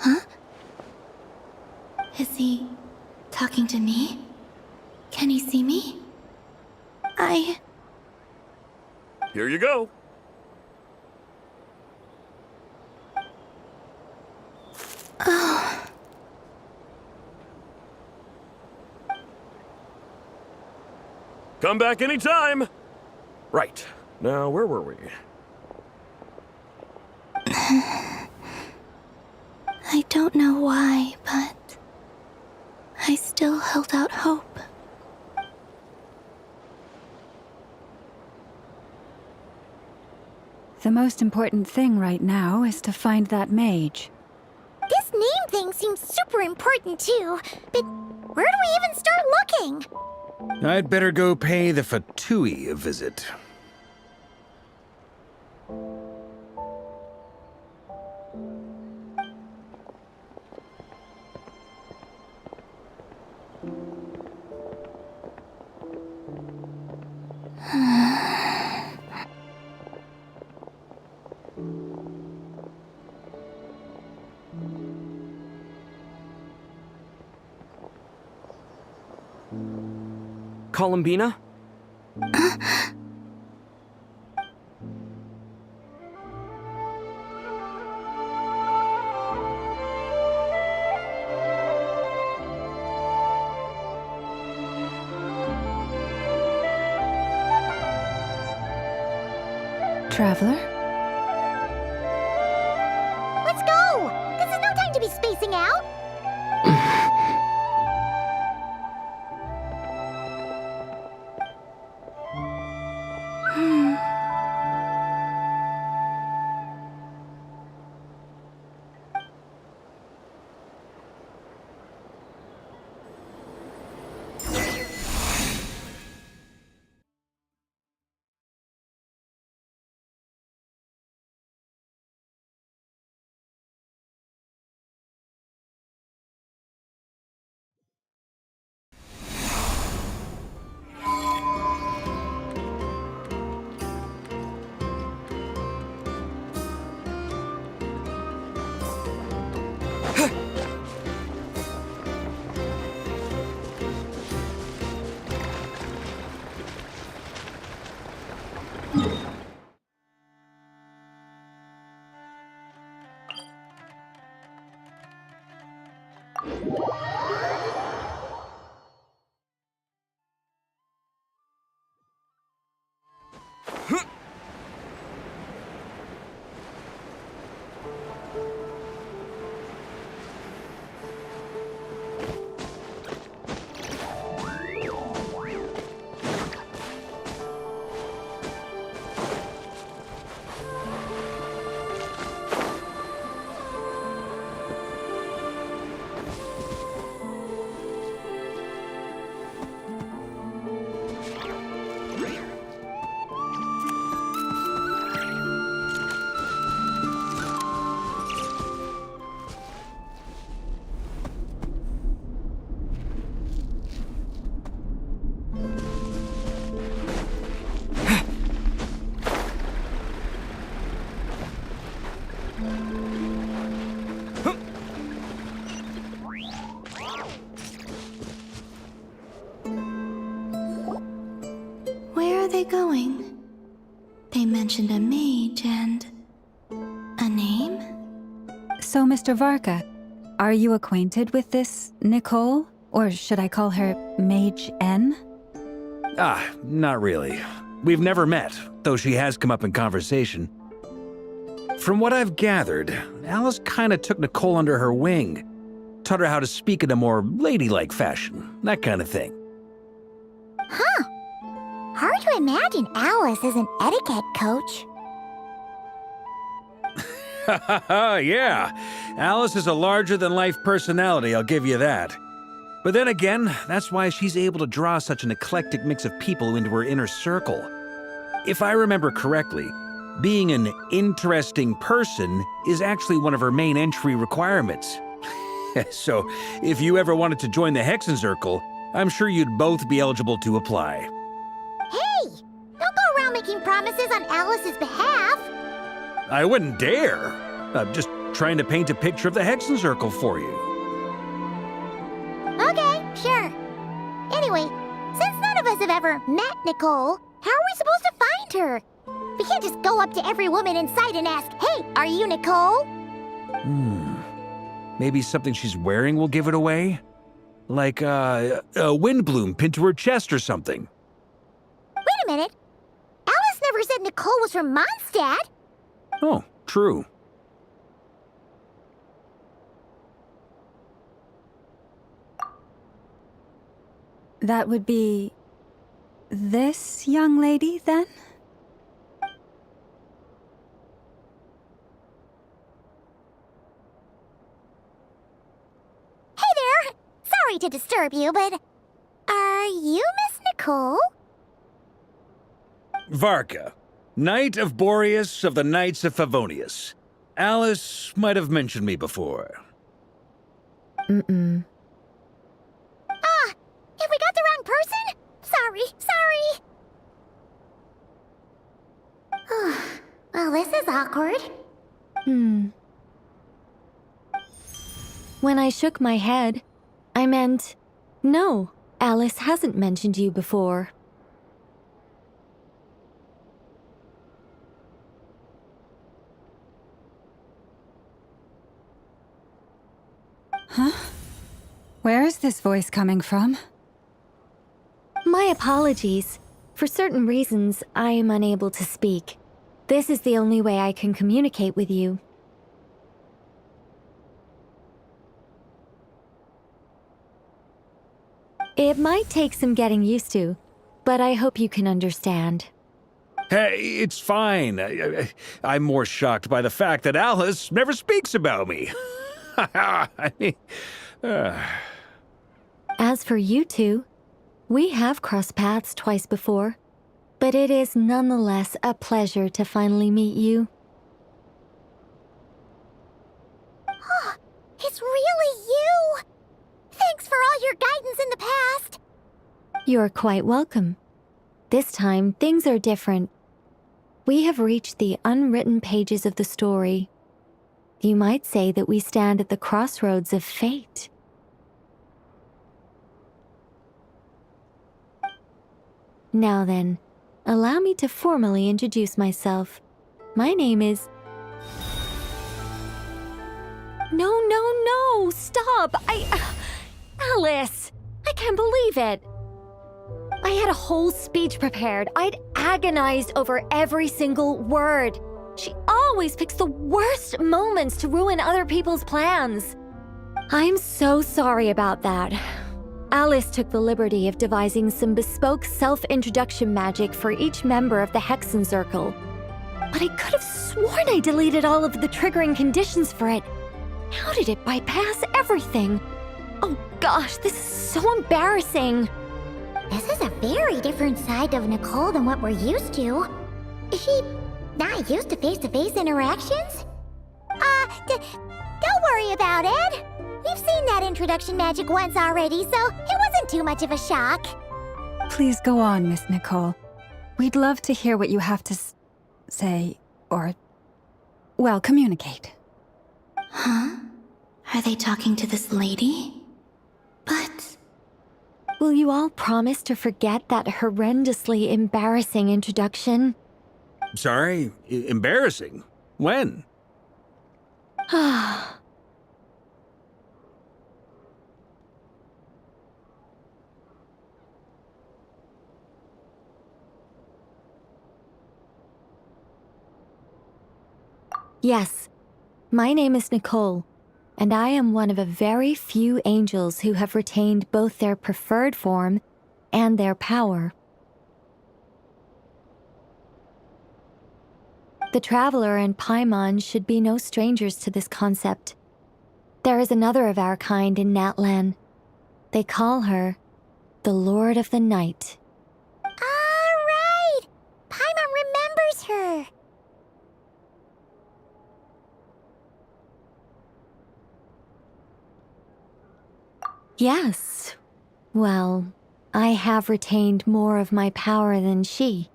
Huh? Is he talking to me? Can he see me? Here you go. Oh. Come back anytime. Right. Now, where were we? I don't know why, but I still held out hope. The most important thing right now is to find that mage. This name thing seems super important too, but where do we even start looking? I'd better go pay the Fatui a visit. Columbina? Traveler? Let's go! This is no time to be spacing out! So, Mr. Varka, are you acquainted with this Nicole? Or should I call her Mage N? Not really. We've never met, though she has come up in conversation. From what I've gathered, Alice kinda took Nicole under her wing. Taught her how to speak in a more ladylike fashion, that kind of thing. Huh. Hard to imagine Alice as an etiquette coach. Yeah, Alice is a larger-than-life personality, I'll give you that. But then again, that's why she's able to draw such an eclectic mix of people into her inner circle. If I remember correctly, being an interesting person is actually one of her main entry requirements. So, if you ever wanted to join the Hexen Circle, I'm sure you'd both be eligible to apply. Hey! Don't go around making promises on Alice's behalf! I wouldn't dare. I'm just trying to paint a picture of the Hexen Circle for you. Okay, sure. Anyway, since none of us have ever met Nicole, how are we supposed to find her? We can't just go up to every woman in sight and ask, "Hey, are you Nicole?" Maybe something she's wearing will give it away? Like a windbloom pinned to her chest or something. Wait a minute. Alice never said Nicole was from Mondstadt. Oh, true. That would be this young lady, then? Hey there! Sorry to disturb you, but are you Miss Nicole? Varka, Knight of Boreas of the Knights of Favonius. Alice might have mentioned me before. Mm-mm. Have we got the wrong person? Sorry. Well, this is awkward. When I shook my head, I meant, no, Alice hasn't mentioned you before. Huh? Where is this voice coming from? My apologies. For certain reasons, I am unable to speak. This is the only way I can communicate with you. It might take some getting used to, but I hope you can understand. Hey, it's fine. I'm more shocked by the fact that Alice never speaks about me. I mean, As for you two, we have crossed paths twice before, but it is nonetheless a pleasure to finally meet you. It's really you! Thanks for all your guidance in the past! You're quite welcome. This time, things are different. We have reached the unwritten pages of the story. You might say that we stand at the crossroads of fate. Now then, allow me to formally introduce myself. My name is... No, stop! Alice! I can't believe it! I had a whole speech prepared. I'd agonized over every single word. She always picks the worst moments to ruin other people's plans. I'm so sorry about that. Alice took the liberty of devising some bespoke self-introduction magic for each member of the Hexen Circle. But I could have sworn I deleted all of the triggering conditions for it. How did it bypass everything? Oh gosh, this is so embarrassing. This is a very different side of Nicole than what we're used to. Is she not used to face-to-face interactions? Don't worry about it. We've seen that introduction magic once already, so it wasn't too much of a shock. Please go on, Miss Nicole. We'd love to hear what you have to say, or, well, communicate. Huh? Are they talking to this lady? But... Will you all promise to forget that horrendously embarrassing introduction? sorry, embarrassing. When? Yes, my name is Nicole, and I am one of a very few angels who have retained both their preferred form and their power. The Traveler and Paimon should be no strangers to this concept. There is another of our kind in Natlan. They call her the Lord of the Night. Right! Paimon remembers her. Yes. Well, I have retained more of my power than she.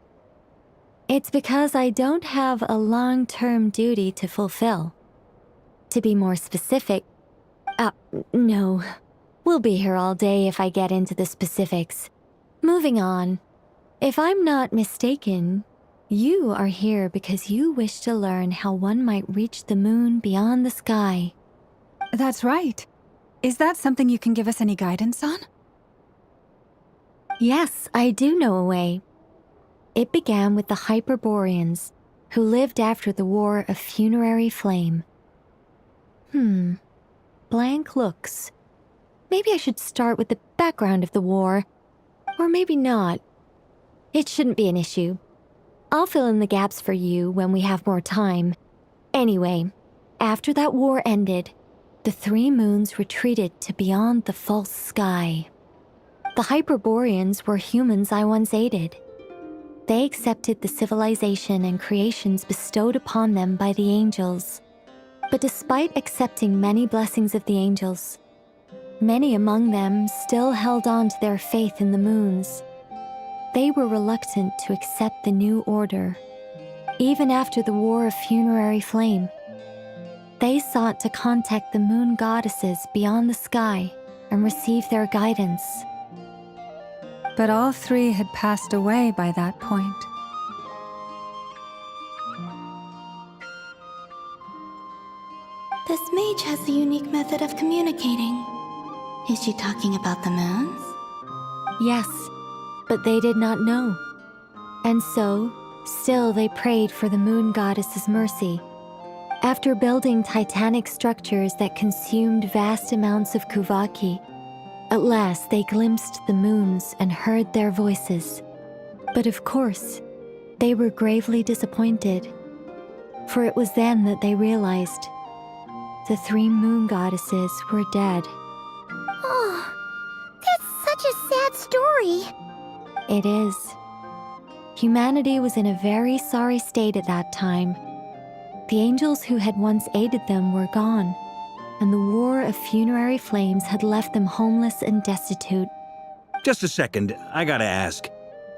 It's because I don't have a long-term duty to fulfill. To be more specific, no. We'll be here all day if I get into the specifics. Moving on. If I'm not mistaken, you are here because you wish to learn how one might reach the moon beyond the sky. That's right. Is that something you can give us any guidance on? Yes, I do know a way. It began with the Hyperboreans, who lived after the War of Funerary Flame. Blank looks. Maybe I should start with the background of the war. Or maybe not. It shouldn't be an issue. I'll fill in the gaps for you when we have more time. Anyway, after that war ended, the three moons retreated to beyond the false sky. The Hyperboreans were humans I once aided. They accepted the civilization and creations bestowed upon them by the angels. But despite accepting many blessings of the angels, many among them still held on to their faith in the moons. They were reluctant to accept the new order. Even after the War of Funerary Flame, they sought to contact the moon goddesses beyond the sky and receive their guidance. But all three had passed away by that point. This mage has a unique method of communicating. Is she talking about the moons? Yes, but they did not know. And so, still they prayed for the moon goddess's mercy. After building titanic structures that consumed vast amounts of Kuvaki, at last they glimpsed the moons and heard their voices. But of course, they were gravely disappointed. For it was then that they realized the three moon goddesses were dead. Oh, that's such a sad story. It is. Humanity was in a very sorry state at that time. The angels who had once aided them were gone, and the War of Funerary Flames had left them homeless and destitute. Just a second, I gotta ask.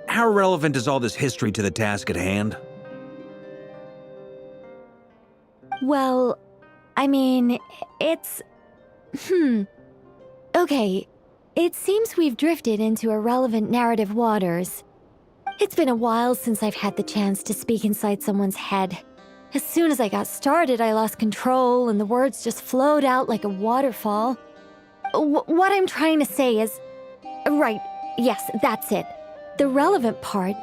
How relevant is all this history to the task at hand? Well, I mean, it's... Okay, it seems we've drifted into irrelevant narrative waters. It's been a while since I've had the chance to speak inside someone's head. As soon as I got started, I lost control and the words just flowed out like a waterfall. What I'm trying to say is... Right, yes, that's it. The relevant part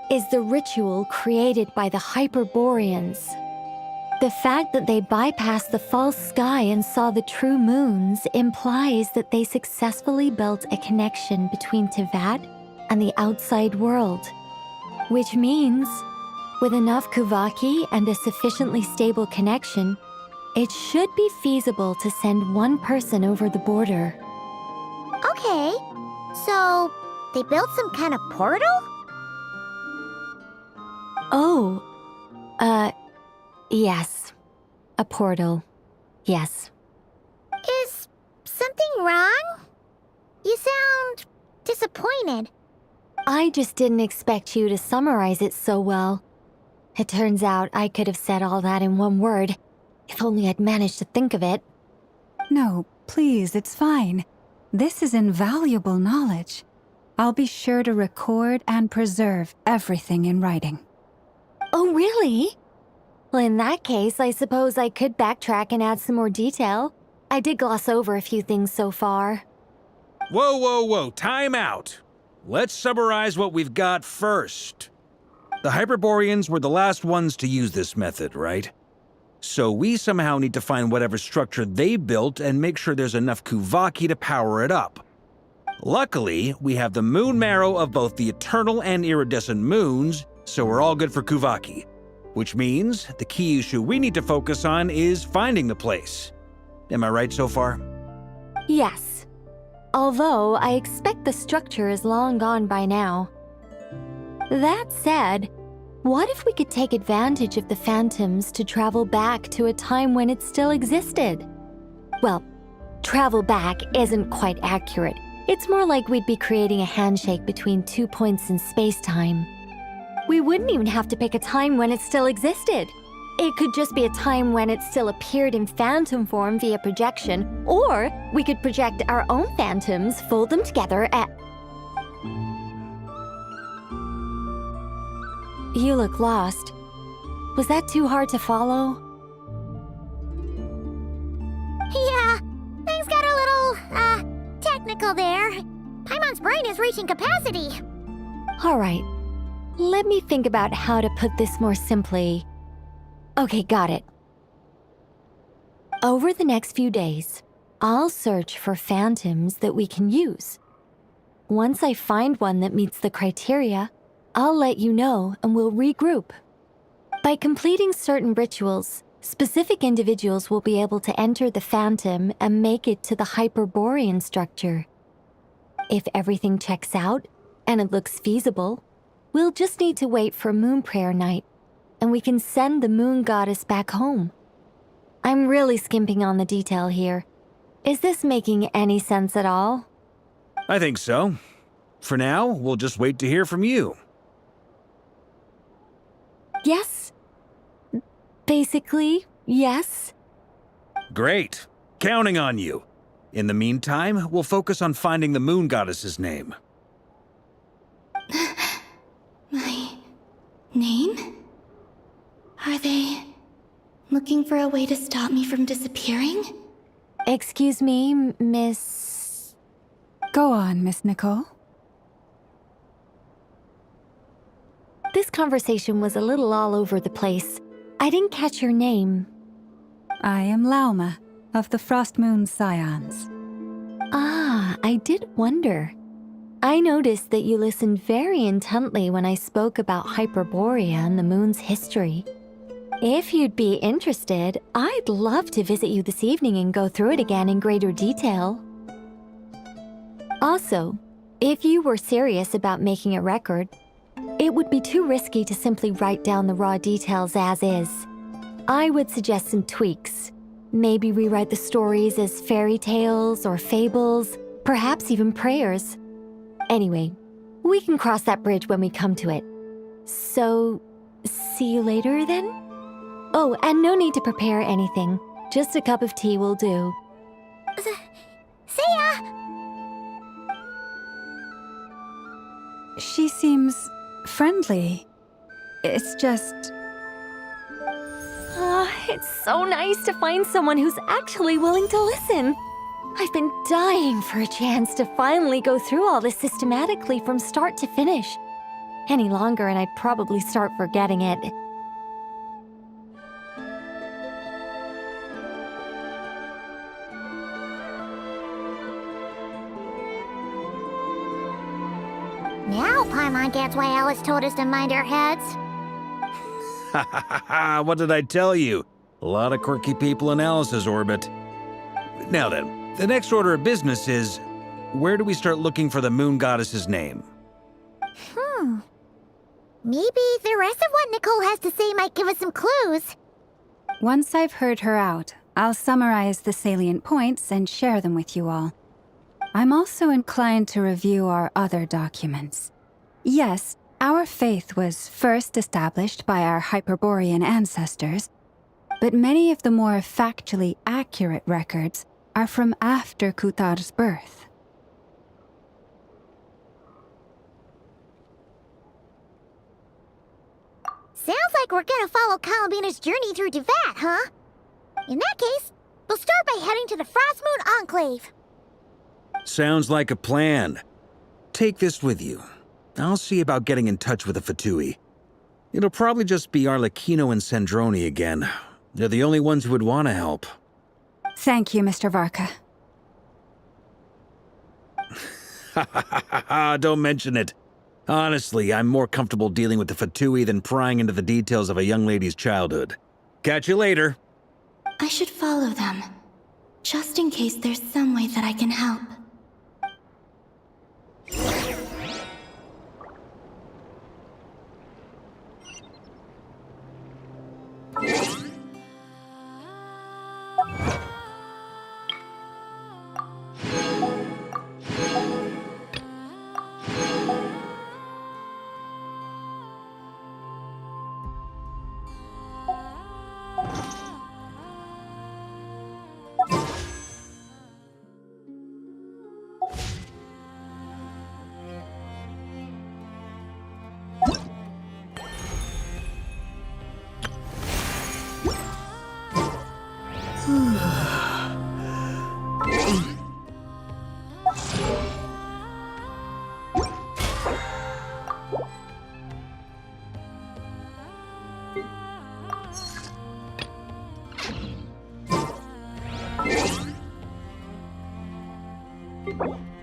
is the ritual created by the Hyperboreans. The fact that they bypassed the false sky and saw the true moons implies that they successfully built a connection between Tevat and the outside world. Which means, with enough Kuvaki and a sufficiently stable connection, it should be feasible to send one person over the border. Okay, so they built some kind of portal? Oh, yes. A portal. Yes. Is something wrong? You sound disappointed. I just didn't expect you to summarize it so well. It turns out I could have said all that in one word, if only I'd managed to think of it. No, please, it's fine. This is invaluable knowledge. I'll be sure to record and preserve everything in writing. Oh, really? Well, in that case, I suppose I could backtrack and add some more detail. I did gloss over a few things so far. Whoa, time out. Let's summarize what we've got first. The Hyperboreans were the last ones to use this method, right? So we somehow need to find whatever structure they built and make sure there's enough Kuvaki to power it up. Luckily, we have the moon marrow of both the eternal and iridescent moons, so we're all good for Kuvaki. Which means the key issue we need to focus on is finding the place. Am I right so far? Yes. Although I expect the structure is long gone by now. That said, what if we could take advantage of the phantoms to travel back to a time when it still existed? Well, travel back isn't quite accurate. It's more like we'd be creating a handshake between 2 points in space-time. We wouldn't even have to pick a time when it still existed. It could just be a time when it still appeared in phantom form via projection, or we could project our own phantoms, fold them together at... You look lost. Was that too hard to follow? Yeah, things got a little, technical there. Paimon's brain is reaching capacity. All right. Let me think about how to put this more simply. Okay, got it. Over the next few days, I'll search for phantoms that we can use. Once I find one that meets the criteria, I'll let you know and we'll regroup. By completing certain rituals, specific individuals will be able to enter the phantom and make it to the Hyperborean structure. If everything checks out and it looks feasible, we'll just need to wait for Moon Prayer Night, and we can send the moon goddess back home. I'm really skimping on the detail here. Is this making any sense at all? I think so. For now, we'll just wait to hear from you. Yes. Basically, yes. Great. Counting on you. In the meantime, we'll focus on finding the moon goddess's name. My name? Are they looking for a way to stop me from disappearing? Excuse me, Miss... Go on, Miss Nicole. This conversation was a little all over the place. I didn't catch your name. I am Lauma, of the Frost Moon Scions. Ah, I did wonder. I noticed that you listened very intently when I spoke about Hyperborea and the moon's history. If you'd be interested, I'd love to visit you this evening and go through it again in greater detail. Also, if you were serious about making a record, it would be too risky to simply write down the raw details as is. I would suggest some tweaks. Maybe rewrite the stories as fairy tales or fables, perhaps even prayers. Anyway, we can cross that bridge when we come to it. So, see you later then? Oh, and no need to prepare anything. Just a cup of tea will do. See ya! She seems friendly. It's just... It's so nice to find someone who's actually willing to listen. I've been dying for a chance to finally go through all this systematically from start to finish. Any longer and I'd probably start forgetting it. Now Paimon gets why Alice told us to mind our heads. Ha ha ha ha, what did I tell you? A lot of quirky people in Alice's orbit. Now then, the next order of business is, where do we start looking for the moon goddess's name? Maybe the rest of what Nicole has to say might give us some clues. Once I've heard her out, I'll summarize the salient points and share them with you all. I'm also inclined to review our other documents. Yes, our faith was first established by our Hyperborean ancestors, but many of the more factually accurate records are from after Kutar's birth. Sounds like we're gonna follow Columbina's journey through Devat, huh? In that case, we'll start by heading to the Frost Moon Enclave. Sounds like a plan. Take this with you. I'll see about getting in touch with the Fatui. It'll probably just be Arlecchino and Sandroni again. They're the only ones who would want to help. Thank you, Mr. Varka. Don't mention it. Honestly, I'm more comfortable dealing with the Fatui than prying into the details of a young lady's childhood. Catch you later. I should follow them, just in case there's some way that I can help. You